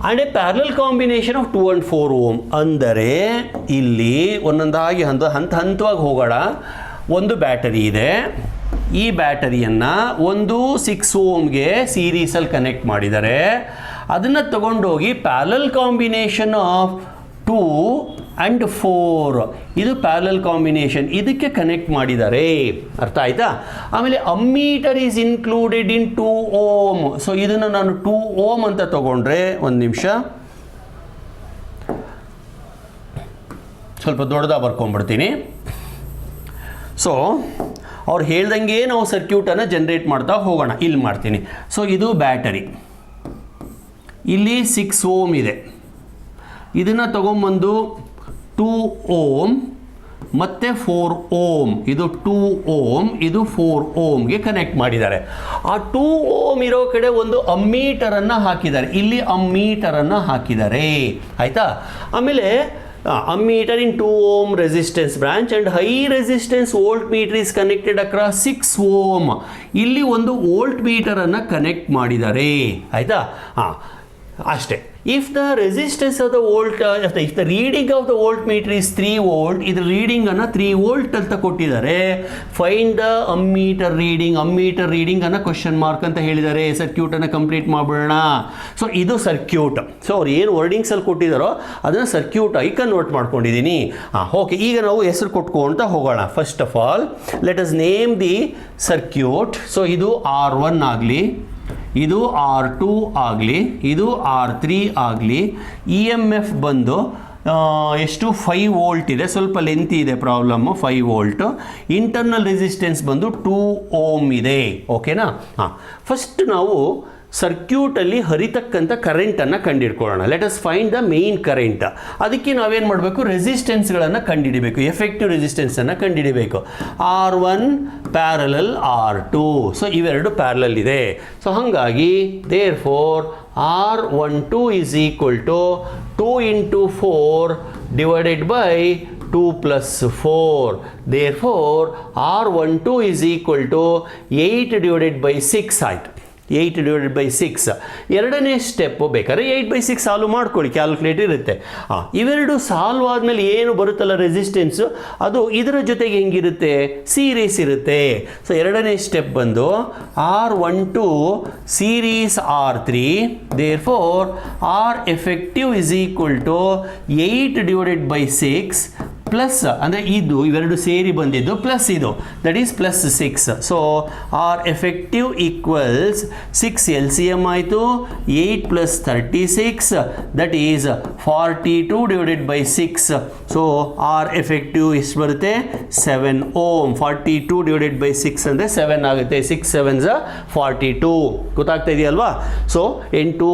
and A parallel combination of 2 and 4 ohm. ಅಂದರೆ ಇಲ್ಲಿ ಒಂದೊಂದಾಗಿ ಹಂತವಾಗಿ ಹೋಗೋಣ. ಒಂದು ಬ್ಯಾಟರಿ ಇದೆ, ಈ ಬ್ಯಾಟರಿಯನ್ನು ಒಂದು 6 ohmಗೆ ಸೀರೀಸಲ್ಲಿ ಕನೆಕ್ಟ್ ಮಾಡಿದ್ದಾರೆ. ಅದನ್ನು ತಗೊಂಡೋಗಿ ಪ್ಯಾರಲಲ್ ಕಾಂಬಿನೇಷನ್ ಆಫ್ 2 and 4, ಇದು ಪ್ಯಾರಲಲ್ ಕಾಂಬಿನೇಷನ್, ಇದಕ್ಕೆ ಕನೆಕ್ಟ್ ಮಾಡಿದ್ದಾರೆ. ಅರ್ಥ ಆಯ್ತಾ? ಆಮೇಲೆ ammeter is included in 2 ohm. So ಇದನ್ನು ನಾನು 2 ohm ಅಂತ ತಗೊಂಡ್ರೆ, ಒಂದು ನಿಮಿಷ ಸ್ವಲ್ಪ ದೊಡ್ಡದಾಗಿ ಬರ್ಕೊಂಡ್ಬಿಡ್ತೀನಿ. ಸೊ ಅವ್ರು ಹೇಳ್ದಂಗೆ ನಾವು ಸರ್ಕ್ಯೂಟನ್ನು ಜನ್ರೇಟ್ ಮಾಡ್ತಾ ಹೋಗೋಣ. ಇಲ್ಲಿ ಮಾಡ್ತೀನಿ. ಸೊ ಇದು ಬ್ಯಾಟರಿ, ಇಲ್ಲಿ 6 ohm ಇದೆ. ಇದನ್ನು ತಗೊಂಬಂದು 2 ohm ಮತ್ತು 4 ohm, ಇದು 2 ohm, ಇದು 4 ohmಗೆ ಕನೆಕ್ಟ್ ಮಾಡಿದ್ದಾರೆ. ಆ 2 ohm ಇರೋ ಕಡೆ ಒಂದು ಅಮ್ಮೀಟರನ್ನು ಹಾಕಿದ್ದಾರೆ, ಇಲ್ಲಿ ಅಮ್ಮೀಟರನ್ನು ಹಾಕಿದ್ದಾರೆ. ಆಯಿತಾ? ಆಮೇಲೆ ammeter in 2 ohm resistance branch and high resistance voltmeter is connected across 6 ohm. ಇಲ್ಲಿ ಒಂದು ವೋಲ್ಟ್ ಮೀಟರನ್ನು ಕನೆಕ್ಟ್ ಮಾಡಿದ್ದಾರೆ. ಆಯಿತಾ? ಅಷ್ಟೇ. If the resistance of the volt, if the reading of the voltmeter is 3 volt, ಇದರ ರೀಡಿಂಗನ್ನು 3 volt ಅಂತ ಕೊಟ್ಟಿದ್ದಾರೆ. ಫೈಂಡ್ ದ ಅಮ್ಮೀಟರ್ ರೀಡಿಂಗ್ ಅನ್ನು question mark ಅಂತ ಹೇಳಿದ್ದಾರೆ. ಸರ್ಕ್ಯೂಟನ್ನು ಕಂಪ್ಲೀಟ್ ಮಾಡಿಬಿಡೋಣ. ಸೊ ಇದು ಸರ್ಕ್ಯೂಟ್. ಸೊ ಅವ್ರು ಏನು ವರ್ಡಿಂಗ್ಸಲ್ಲಿ ಕೊಟ್ಟಿದ್ದಾರೋ ಅದನ್ನು ಸರ್ಕ್ಯೂಟ್ ಆಗಿ ಕನ್ವರ್ಟ್ ಮಾಡ್ಕೊಂಡಿದ್ದೀನಿ. ಓಕೆ, ಈಗ ನಾವು ಹೆಸರು ಕೊಟ್ಕೊಳ್ತಾ ಹೋಗೋಣ. First of all let us name the circuit. So ಇದು R1 ಆಗಲಿ, ಇದು R2 ಆಗಲಿ, ಇದು R3 ಆಗಲಿ. EMF ಬಂದು ಎಷ್ಟು 5 volt ಇದೆ, ಸ್ವಲ್ಪ ಲೆಂತಿ ಇದೆ ಪ್ರಾಬ್ಲಮ್ಮು, 5 volt. ಇಂಟರ್ನಲ್ ರೆಸಿಸ್ಟೆನ್ಸ್ ಬಂದು 2 ohm ಇದೆ. ಓಕೆನಾ? ಫಸ್ಟ್ ನಾವು ಸರ್ಕ್ಯೂಟಲ್ಲಿ ಹರಿತಕ್ಕಂಥ ಕರೆಂಟನ್ನು ಕಂಡುಹಿಡ್ಕೊಳ್ಳೋಣ. Let us find the main current. ಅದಕ್ಕೆ ನಾವೇನು ಮಾಡಬೇಕು? ರೆಸಿಸ್ಟೆನ್ಸ್ಗಳನ್ನು ಕಂಡುಹಿಡಿಬೇಕು, ಎಫೆಕ್ಟಿವ್ ರೆಸಿಸ್ಟೆನ್ಸನ್ನು ಕಂಡುಹಿಡಿಬೇಕು. R1 parallel R2. ಸೊ ಇವೆರಡು ಪ್ಯಾರಲಲ್ ಇದೆ. ಸೊ ಹಾಗಾಗಿ therefore R12 is equal to 2 × 4 divided by 2 + 4. Therefore R12 is equal to 8 divided by 6 ಆಯಿತು. 8 ಡಿವೈಡೆಡ್ ಬೈ 6. ಎರಡನೇ ಸ್ಟೆಪ್ಪು ಬೇಕಾದ್ರೆ 8/6 ಸಾಲ್ವ್ ಮಾಡ್ಕೊಳ್ಳಿ, ಕ್ಯಾಲ್ಕುಲೇಟ್ ಇರುತ್ತೆ. ಇವೆರಡು ಸಾಲ್ವ್ ಆದಮೇಲೆ ಏನು ಬರುತ್ತಲ್ಲ ರೆಸಿಸ್ಟೆನ್ಸು, ಅದು ಇದರ ಜೊತೆಗೆ ಹೆಂಗಿರುತ್ತೆ? ಸೀರೀಸ್ ಇರುತ್ತೆ. ಸೊ ಎರಡನೇ ಸ್ಟೆಪ್ ಬಂದು R12 series R3. Therefore R effective is equal to 8 divided by 6 plus, ಅಂದರೆ ಇದು ಇವೆರಡು ಸೇರಿ ಬಂದಿದ್ದು ಪ್ಲಸ್ ಇದು, that is +6. So R effective equals 6 LCM ಆಯಿತು, 8 + 36 that is 42 divided by 6. So R effective ಎಷ್ಟು ಬರುತ್ತೆ? 7 ohm. 42 ಡಿವೈಡೆಡ್ ಬೈ 6 ಅಂದರೆ 7 ಆಗುತ್ತೆ. 6 7s 42. ಗೊತ್ತಾಗ್ತಾ ಇದೆಯಲ್ವಾ? ಸೊ 8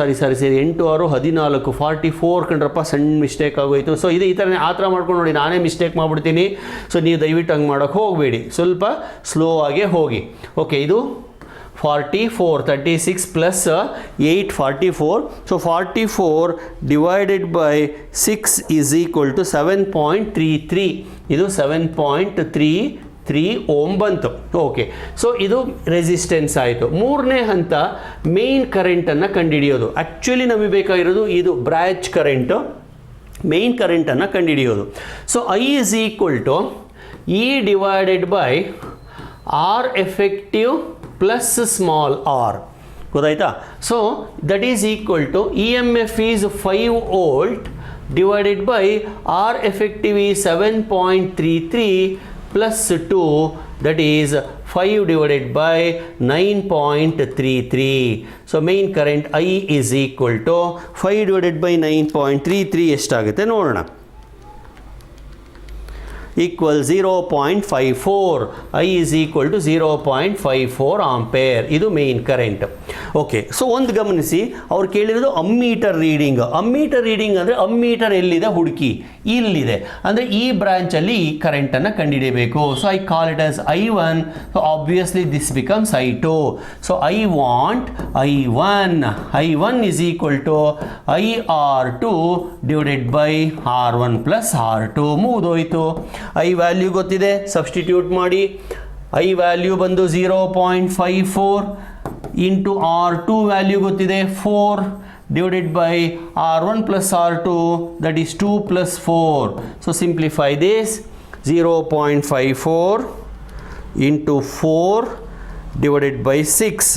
6 8 6 14 44 ಕಂಡ್ರಪ್ಪ, ಸಣ್ಣ ಮಿಸ್ಟೇಕ್ ಆಗೋಯ್ತು. ಸೊ ಇದು ಈ ಥರ ಆ ಥರ ಮಾಡ್ಕೊಂಡು ನೋಡಿ, ನಾನೇ ಮಿಸ್ಟೇಕ್ ಮಾಡಿಬಿಡ್ತೀನಿ. ಸೊ ನೀವು ದಯವಿಟ್ಟು ಹಂಗೆ ಮಾಡೋಕ್ಕೆ ಹೋಗಬೇಡಿ, ಸ್ವಲ್ಪ ಸ್ಲೋ ಆಗೇ ಹೋಗಿ. ಓಕೆ, ಇದು 44, 36 plus 8, 44. So 44 divided by 6 is equal to 7.33. ಇದು 7.33 ಓಮ್ ಬಂತು. ಓಕೆ, ಸೊ ಇದು ರೆಸಿಸ್ಟೆನ್ಸ್ ಆಯಿತು. ಮೂರನೇ ಹಂತ ಮೇನ್ ಕರೆಂಟನ್ನು ಕಂಡುಹಿಡಿಯೋದು. ಆ್ಯಕ್ಚುಲಿ ನಮಗೆ ಬೇಕಾಗಿರೋದು ಇದು ಬ್ರಾಂಚ್ ಕರೆಂಟು, ಮೇನ್ ಕರೆಂಟನ್ನು ಕಂಡುಹಿಡಿಯೋದು. So I is equal to E divided by R effective plus small r. ಗೊತ್ತಾಯ್ತಾ? So that is equal to E M F is 5 volt divided by R effective is 7.33 plus 2, that is 5 divided by 9.33. So main current I is equal to 5 divided by 9.33 ಎಷ್ಟಾಗುತ್ತೆ ನೋಡೋಣ. equal 0.54. I is equal to 0.54 ampere. ಇದು main current. Okay, so ಒಂದು ಗಮನಿಸಿ, ಅವ್ರು ಕೇಳಿರೋದು ammeter reading. Ammeter reading ಅಂದರೆ ammeter ಎಲ್ಲಿದೆ ಹುಡುಕಿ, ಇಲ್ಲಿದೆ. ಅಂದರೆ ಈ ಬ್ರಾಂಚಲ್ಲಿ ಈ ಕರೆಂಟನ್ನು ಕಂಡುಹಿಡಿಯಬೇಕು. So I call it as I1. So obviously this becomes I2. So I want I1 is equal to IR2 divided by R1 plus R2. ಮುಗಿದೋಯ್ತು. ಐ ವ್ಯಾಲ್ಯೂ ಗೊತ್ತಿದೆ, ಸಬ್ಸ್ಟಿಟ್ಯೂಟ್ ಮಾಡಿ. ಐ ವ್ಯಾಲ್ಯೂ ಬಂದು 0.54 ಇಂಟು R2 ವ್ಯಾಲ್ಯೂ ಗೊತ್ತಿದೆ 4 divided by R1 plus R2, that is 2 plus 4. So simplify this. 0.54 into 4 divided by 6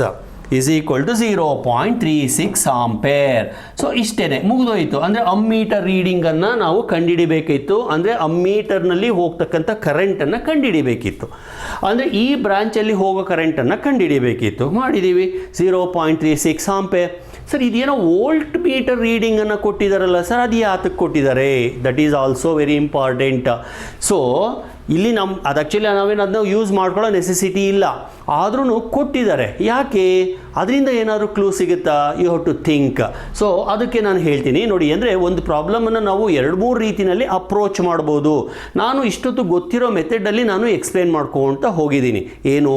is equal to 0.36 ampere. So ಇಷ್ಟೇ, ಮುಗಿದೋಯ್ತು. ಅಂದರೆ ammeter ರೀಡಿಂಗನ್ನು ನಾವು ಕಂಡುಹಿಡಿಬೇಕಿತ್ತು. ಅಂದರೆ ಅಮ್ಮೀಟರ್ನಲ್ಲಿ ಹೋಗ್ತಕ್ಕಂಥ ಕರೆಂಟನ್ನು ಕಂಡುಹಿಡಿಬೇಕಿತ್ತು. ಅಂದರೆ ಈ ಬ್ರಾಂಚಲ್ಲಿ ಹೋಗೋ ಕರೆಂಟನ್ನು ಕಂಡುಹಿಡಿಬೇಕಿತ್ತು. ಮಾಡಿದ್ದೀವಿ. 0.36 ಆಂಪೇರ್. ಸರ್ ಇದೇನೋ ವೋಲ್ಟ್ ಮೀಟರ್ ರೀಡಿಂಗನ್ನು ಕೊಟ್ಟಿದ್ದಾರಲ್ಲ ಸರ್, ಅದು ಯಾತಕ್ಕೆ ಕೊಟ್ಟಿದ್ದಾರೆ? That is also very important. So ಇಲ್ಲಿ ಅದು ಆ್ಯಕ್ಚುಲಿ ನಾವೇನು ಅದನ್ನ ಯೂಸ್ ಮಾಡ್ಕೊಳ್ಳೋ ನೆಸೆಸಿಟಿ ಇಲ್ಲ, ಆದ್ರೂ ಕೊಟ್ಟಿದ್ದಾರೆ. ಯಾಕೆ? ಅದರಿಂದ ಏನಾದರೂ ಕ್ಲೂ ಸಿಗುತ್ತಾ? You have to think. So ಅದಕ್ಕೆ ನಾನು ಹೇಳ್ತೀನಿ ನೋಡಿ. ಅಂದರೆ ಒಂದು ಪ್ರಾಬ್ಲಮನ್ನು ನಾವು 2-3 ರೀತಿಯಲ್ಲಿ ಅಪ್ರೋಚ್ ಮಾಡ್ಬೋದು. ನಾನು ಇಷ್ಟೊತ್ತು ಗೊತ್ತಿರೋ ಮೆಥಡಲ್ಲಿ ನಾನು ಎಕ್ಸ್ಪ್ಲೇನ್ ಮಾಡ್ಕೊಳ್ತಾ ಹೋಗಿದ್ದೀನಿ. ಏನು?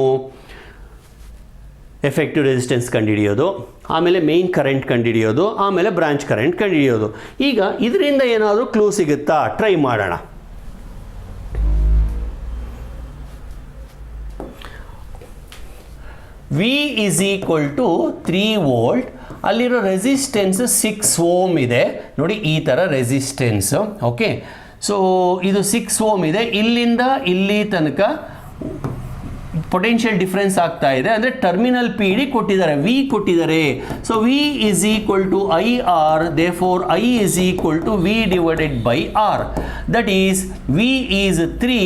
ಎಫೆಕ್ಟಿವ್ ರೆಸಿಸ್ಟೆನ್ಸ್ ಕಂಡುಹಿಡಿಯೋದು, ಆಮೇಲೆ ಮೇನ್ ಕರೆಂಟ್ ಕಂಡುಹಿಡಿಯೋದು, ಆಮೇಲೆ ಬ್ರಾಂಚ್ ಕರೆಂಟ್ ಕಂಡುಹಿಡಿಯೋದು. ಈಗ ಇದರಿಂದ ಏನಾದರೂ ಕ್ಲೂ ಸಿಗುತ್ತಾ? ಟ್ರೈ ಮಾಡೋಣ. V is equal to 3 volt. ಅಲ್ಲಿರೋ ರೆಸಿಸ್ಟೆನ್ಸ್ 6 ಓಮ್ ಇದೆ ನೋಡಿ, ಈ ಥರ ರೆಸಿಸ್ಟೆನ್ಸ್. ಓಕೆ, ಸೊ ಇದು 6 ಓಮ್ ಇದೆ. ಇಲ್ಲಿಂದ ಇಲ್ಲಿ ತನಕ ಪೊಟೆನ್ಷಿಯಲ್ ಡಿಫ್ರೆನ್ಸ್ ಆಗ್ತಾ ಇದೆ. ಅಂದರೆ ಟರ್ಮಿನಲ್ ಪಿ ಡಿ ಕೊಟ್ಟಿದ್ದಾರೆ, ವಿ ಕೊಟ್ಟಿದ್ದಾರೆ. So V is equal to I R, therefore I is equal to V divided by R. That is V is 3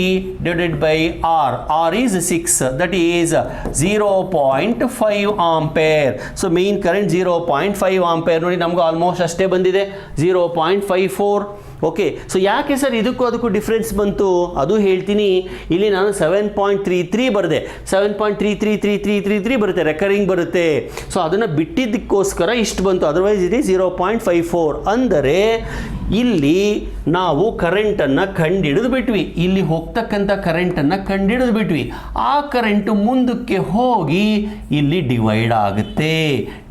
divided by R. R is 6, that is 0.5 ampere. So main current 0.5 ampere. ನೋಡಿ, ನಮ್ಗೆ almost ಅಷ್ಟೇ ಬಂದಿದೆ, 0.54. Okay, so ಯಾಕೆ sir ಇದಕ್ಕೂ ಅದಕ್ಕೂ difference ಬಂತು ಅದು ಹೇಳ್ತೀನಿ. ಇಲ್ಲಿ ನಾನು 7.33 ಬರೆದೆ, 7.333333 ಬರುತ್ತೆ, ರೆಕರಿಂಗ್ ಬರುತ್ತೆ. ಸೊ ಅದನ್ನು ಬಿಟ್ಟಿದ್ದಕ್ಕೋಸ್ಕರ ಇಷ್ಟು ಬಂತು. ಅದರ್ವೈಸ್ ಇದು 0.54. ಅಂದರೆ ಇಲ್ಲಿ ನಾವು ಕರೆಂಟನ್ನು ಕಂಡುಹಿಡಿದು ಬಿಟ್ವಿ. ಇಲ್ಲಿ ಹೋಗ್ತಕ್ಕಂಥ ಕರೆಂಟನ್ನು ಕಂಡುಹಿಡಿದು ಬಿಟ್ವಿ. ಆ ಕರೆಂಟು ಮುಂದಕ್ಕೆ ಹೋಗಿ ಇಲ್ಲಿ ಡಿವೈಡ್ ಆಗುತ್ತೆ.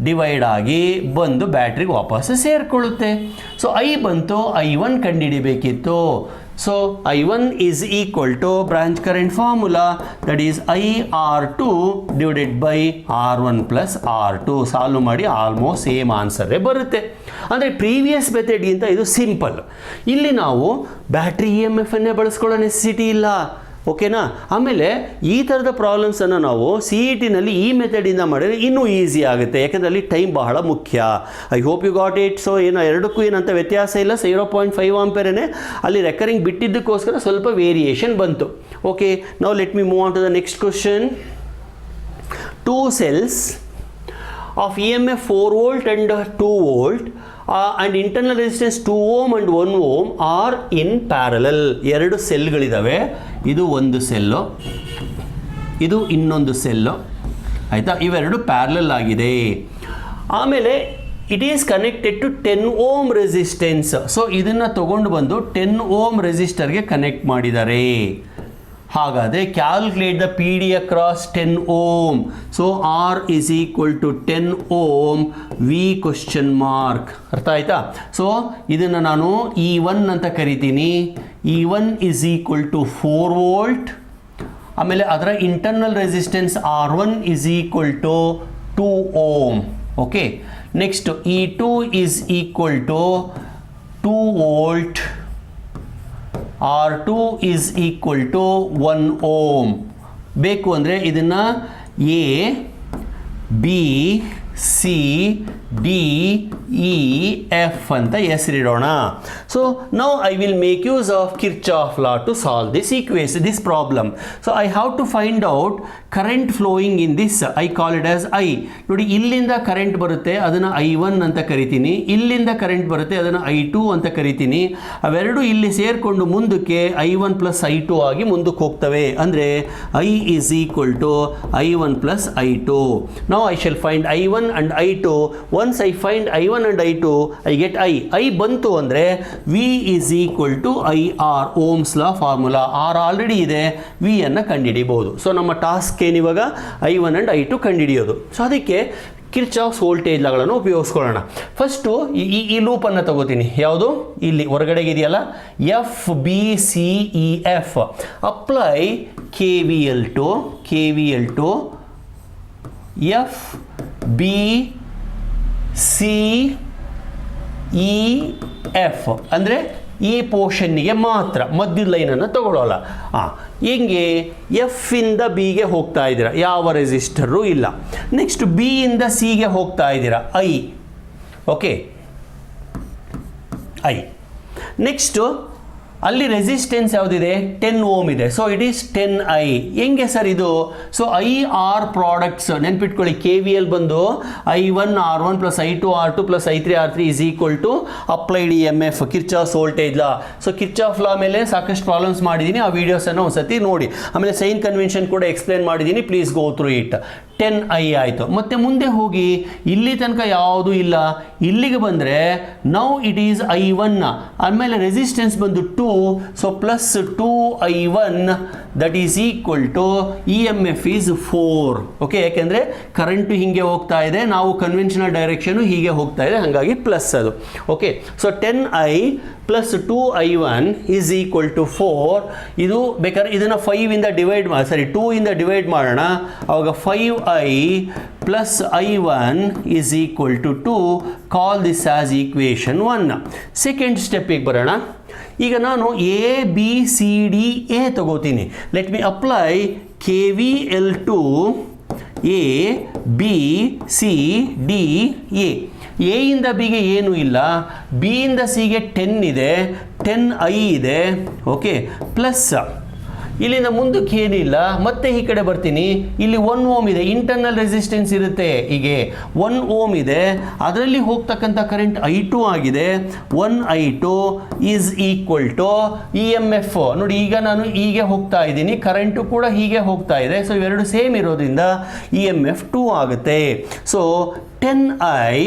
ಡಿವೈಡ್ ಆಗಿ ಬಂದು ಬ್ಯಾಟ್ರಿಗೆ ವಾಪಸ್ ಸೇರಿಕೊಳ್ಳುತ್ತೆ. ಸೊ ಐ ಬಂತು, I1 ಕಂಡುಹಿಡಿಬೇಕಿತ್ತು. So I1 is equal to branch current formula, that is IR2 divided by R1 plus R2. Solve ಮಾಡಿ ಆಲ್ಮೋಸ್ಟ್ ಸೇಮ್ ಆನ್ಸರೇ ಬರುತ್ತೆ. ಅಂದರೆ ಪ್ರೀವಿಯಸ್ ಮೆಥಡ್ಗಿಂತ ಇದು ಸಿಂಪಲ್. ಇಲ್ಲಿ ನಾವು ಬ್ಯಾಟ್ರಿ EMF ಅನ್ನೇ ಬಳಸ್ಕೊಳ್ಳೋ ನೆಸೆಸಿಟಿ ಇಲ್ಲ. ಓಕೆನಾ? ಆಮೇಲೆ ಈ ಥರದ ಪ್ರಾಬ್ಲಮ್ಸನ್ನು ನಾವು CET ನಲ್ಲಿ ಈ ಮೆಥಡಿಂದ ಮಾಡಿದ್ರೆ ಇನ್ನೂ ಈಸಿ ಆಗುತ್ತೆ. ಯಾಕಂದರೆ ಅಲ್ಲಿ ಟೈಮ್ ಬಹಳ ಮುಖ್ಯ. I hope you got it. So ಎರಡಕ್ಕೂ ಏನಂತ ವ್ಯತ್ಯಾಸ ಇಲ್ಲ, 0.5 ಆಂಪೇರೇನೆ. ಅಲ್ಲಿ ರೆಕರಿಂಗ್ ಬಿಟ್ಟಿದ್ದಕ್ಕೋಸ್ಕರ ಸ್ವಲ್ಪ ವೇರಿಯೇಷನ್ ಬಂತು. Okay, now let me move on to the next question. 2 cells of EMF 4 volt and 2 volt and internal resistance 2 ohm and 1 ohm are in parallel. ಎರಡು ಸೆಲ್ಗಳಿದ್ದಾವೆ. ಇದು ಒಂದು ಸೆಲ್ಲು, ಇದು ಇನ್ನೊಂದು ಸೆಲ್ಲು. ಆಯಿತಾ? ಇವೆರಡು ಪ್ಯಾರಲಲ್ ಆಗಿದೆ. ಆಮೇಲೆ it is connected to 10 ohm resistance. So ಇದನ್ನು ತಗೊಂಡು ಬಂದು 10 ಓಮ್ ರೆಸಿಸ್ಟರ್ಗೆ ಕನೆಕ್ಟ್ ಮಾಡಿದ್ದಾರೆ. ಹಾಗಾದರೆ calculate the P D across 10 ohm. So R is equal to 10 ohm V question mark. ಅರ್ಥ ಆಯ್ತಾ? ಸೊ ಇದನ್ನು ನಾನು E1 ಅಂತ ಕರಿತೀನಿ. E1 is equal to 4 volt. ಆಮೇಲೆ ಅದರ internal resistance R1 is equal to 2 ohm. Okay, next E2 is equal to 2 volt. R2 is equal to 1 ohm. ಬೇಕು ಅಂದರೆ ಇದನ್ನು A, B, C, D, E, F ಅಂತ ಹೆಸರಿಡೋಣ. So now I will make use of Kirchhoff law to solve this equation, this problem. So I have to find out current flowing in this. I call it as I. ನೋಡಿ, ಇಲ್ಲಿಂದ current ಬರುತ್ತೆ, ಅದನ್ನು I1 ಅಂತ ಕರಿತೀನಿ. ಇಲ್ಲಿಂದ current ಬರುತ್ತೆ, ಅದನ್ನು I2 ಅಂತ ಕರಿತೀನಿ. ಅವೆರಡು ಇಲ್ಲಿ ಸೇರಿಕೊಂಡು ಮುಂದಕ್ಕೆ I1 ಪ್ಲಸ್ I2 ಆಗಿ ಮುಂದಕ್ಕೆ ಹೋಗ್ತವೆ. ಅಂದರೆ I is equal to I1 plus I2. Now I shall find I1 and I2. Once I find I1 and I2, I get I ಬಂತು ಅಂದರೆ V is equal to IR, Ohm's law formula. R already ಇದೆ, V ಅನ್ನು ಕಂಡುಹಿಡಿಯಬಹುದು. So ನಮ್ಮ task ಏನಿವಾಗ I1 and I2 ಕಂಡುಹಿಡಿಯೋದು. So ಅದಕ್ಕೆ Kirchhoff's voltage ಲಾಗಳನ್ನು ಉಪಯೋಗಿಸ್ಕೊಳ್ಳೋಣ. ಫಸ್ಟು ಈ ಲೂಪನ್ನು ತಗೋತೀನಿ. ಯಾವುದು? ಇಲ್ಲಿ ಹೊರಗಡೆಗೆ ಇದೆಯಲ್ಲ, F B C E F. Apply KVL to F B C E F ಅಂದರೆ ಈ ಪೋರ್ಷನ್ನಿಗೆ ಮಾತ್ರ, ಮಧ್ಯದ ಲೈನನ್ನು ತಗೊಳ್ಳೋಲ್ಲ. ಹೆಂಗೆ? ಎಫ್ ಇಂದ ಬಿಗೆ ಹೋಗ್ತಾ ಇದ್ದೀರಾ, ಯಾವ ರೆಸಿಸ್ಟರು ಇಲ್ಲ. ನೆಕ್ಸ್ಟ್ ಬಿ ಇಂದ ಸಿಗೆ ಹೋಗ್ತಾ ಇದ್ದೀರಾ, ಐ. Okay, I. ನೆಕ್ಸ್ಟು ಅಲ್ಲಿ ರೆಸಿಸ್ಟೆನ್ಸ್ ಯಾವುದಿದೆ? 10 ಓಮ್ ಇದೆ. So it is 10I. ಹೆಂಗೆ ಸರ್ ಇದು? ಸೊ IR ಪ್ರಾಡಕ್ಟ್ಸ್ ನೆನ್ಪಿಟ್ಕೊಳ್ಳಿ. KVL ಬಂದು I1 R1 plus I2 R2 plus I3 R3 is equal to applied EMF, Kirchhoff's voltage law. So Kirchhoff law ಮೇಲೆ ಸಾಕಷ್ಟು problems ಮಾಡಿದ್ದೀನಿ, ಆ ವಿಡಿಯೋಸನ್ನು ಒಂದ್ಸತಿ ನೋಡಿ. ಆಮೇಲೆ ಸೈನ್ ಕನ್ವೆನ್ಷನ್ ಕೂಡ ಎಕ್ಸ್ಪ್ಲೇನ್ ಮಾಡಿದ್ದೀನಿ, please go through it. 10I ಆಯಿತು. ಮತ್ತೆ ಮುಂದೆ ಹೋಗಿ ಇಲ್ಲಿ ತನಕ ಯಾವುದೂ ಇಲ್ಲ, ಇಲ್ಲಿಗೆ ಬಂದರೆ ನೌ ಇಟ್ ಈಸ್ I1. ಆಮೇಲೆ ರೆಸಿಸ್ಟೆನ್ಸ್ ಬಂದು 2. So plus 2I1 that is equal to EMF is 4. Okay, ಯಾಕೆಂದರೆ ಕರೆಂಟು ಹೀಗೆ ಹೋಗ್ತಾ ಇದೆ, ನಾವು ಕನ್ವೆನ್ಷನಲ್ ಡೈರೆಕ್ಷನು ಹೀಗೆ ಹೋಗ್ತಾ ಇದೆ, ಹಾಗಾಗಿ ಪ್ಲಸ್ ಅದು. Okay, so 10I plus 2I1 is equal to 4. ಇದು ಬೇಕಾದ್ರೆ ಇದನ್ನು 5 ಇಂದ ಡಿವೈಡ್ ಮಾಡಿ, ಸಾರಿ 2 ಇಂದ ಡಿವೈಡ್ ಮಾಡೋಣ. ಆವಾಗ 5I plus I1 is equal to 2. Call this as equation 1. Second ಸ್ಟೆಪ್ಪಿಗೆ ಬರೋಣ. ಈಗ ನಾನು ABCDA ತಗೋತೀನಿ. Let me apply KVL to ABCDA. A ಇಂದ ಬಿಗೆ ಏನೂ ಇಲ್ಲ, ಬಿ ಇಂದ ಸಿಗೆ 10 ಇದೆ, 10I ಇದೆ. ಓಕೆ, ಪ್ಲಸ್ ಇಲ್ಲಿಂದ ಮುಂದಕ್ಕೆ ಏನಿಲ್ಲ. ಮತ್ತೆ ಈ ಕಡೆ ಬರ್ತೀನಿ, ಇಲ್ಲಿ 1 ಓಮ್ ಇದೆ, ಇಂಟರ್ನಲ್ ರೆಸಿಸ್ಟೆನ್ಸ್ ಇರುತ್ತೆ. ಹೀಗೆ 1 ಓಮ್ ಇದೆ, ಅದರಲ್ಲಿ ಹೋಗ್ತಕ್ಕಂಥ ಕರೆಂಟ್ I2 ಆಗಿದೆ. 1I2 is equal to EMF. ನೋಡಿ, ಈಗ ನಾನು ಹೀಗೆ ಹೋಗ್ತಾ ಇದ್ದೀನಿ, ಕರೆಂಟು ಕೂಡ ಹೀಗೆ ಹೋಗ್ತಾ ಇದೆ. ಸೊ ಇವೆರಡು ಸೇಮ್ ಇರೋದ್ರಿಂದ EMF 2 ಆಗುತ್ತೆ. ಸೊ 10I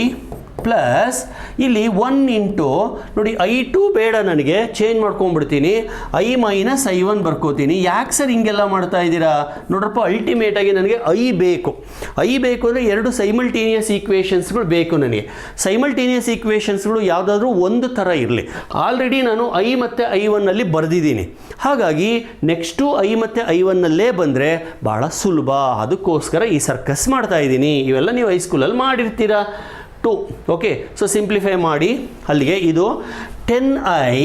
ಪ್ಲಸ್ ಇಲ್ಲಿ 1 ಇಂಟು, ನೋಡಿ I2 ಬೇಡ, ನನಗೆ ಚೇಂಜ್ ಮಾಡ್ಕೊಂಡ್ಬಿಡ್ತೀನಿ, I ಮೈನಸ್ I1 ಬರ್ಕೋತೀನಿ. ಯಾಕೆ ಸರ್ ಹಿಂಗೆಲ್ಲ ಮಾಡ್ತಾ ಇದ್ದೀರಾ? ನೋಡ್ರಪ್ಪ, ಅಲ್ಟಿಮೇಟಾಗಿ ನನಗೆ I ಬೇಕು ಅಂದರೆ ಎರಡು ಸೈಮಲ್ಟೇನಿಯಸ್ ಈಕ್ವೇಷನ್ಸ್ಗಳು ಬೇಕು ನನಗೆ. ಸೈಮಲ್ಟೇನಿಯಸ್ ಈಕ್ವೇಷನ್ಸ್ಗಳು ಯಾವುದಾದ್ರೂ ಒಂದು ಥರ ಇರಲಿ. ಆಲ್ರೆಡಿ ನಾನು I ಮತ್ತು I1ನಲ್ಲಿ ಬರೆದಿದ್ದೀನಿ, ಹಾಗಾಗಿ ನೆಕ್ಸ್ಟು I ಮತ್ತು I1ನಲ್ಲೇ ಬಂದರೆ ಭಾಳ ಸುಲಭ. ಅದಕ್ಕೋಸ್ಕರ ಈ ಸರ್ಕಸ್ ಮಾಡ್ತಾ ಇದ್ದೀನಿ. ಇವೆಲ್ಲ ನೀವು ಹೈಸ್ಕೂಲಲ್ಲಿ ಮಾಡಿರ್ತೀರಾ. 2. ಓಕೆ, ಸೊ ಸಿಂಪ್ಲಿಫೈ ಮಾಡಿ. ಅಲ್ಲಿಗೆ ಇದು 10I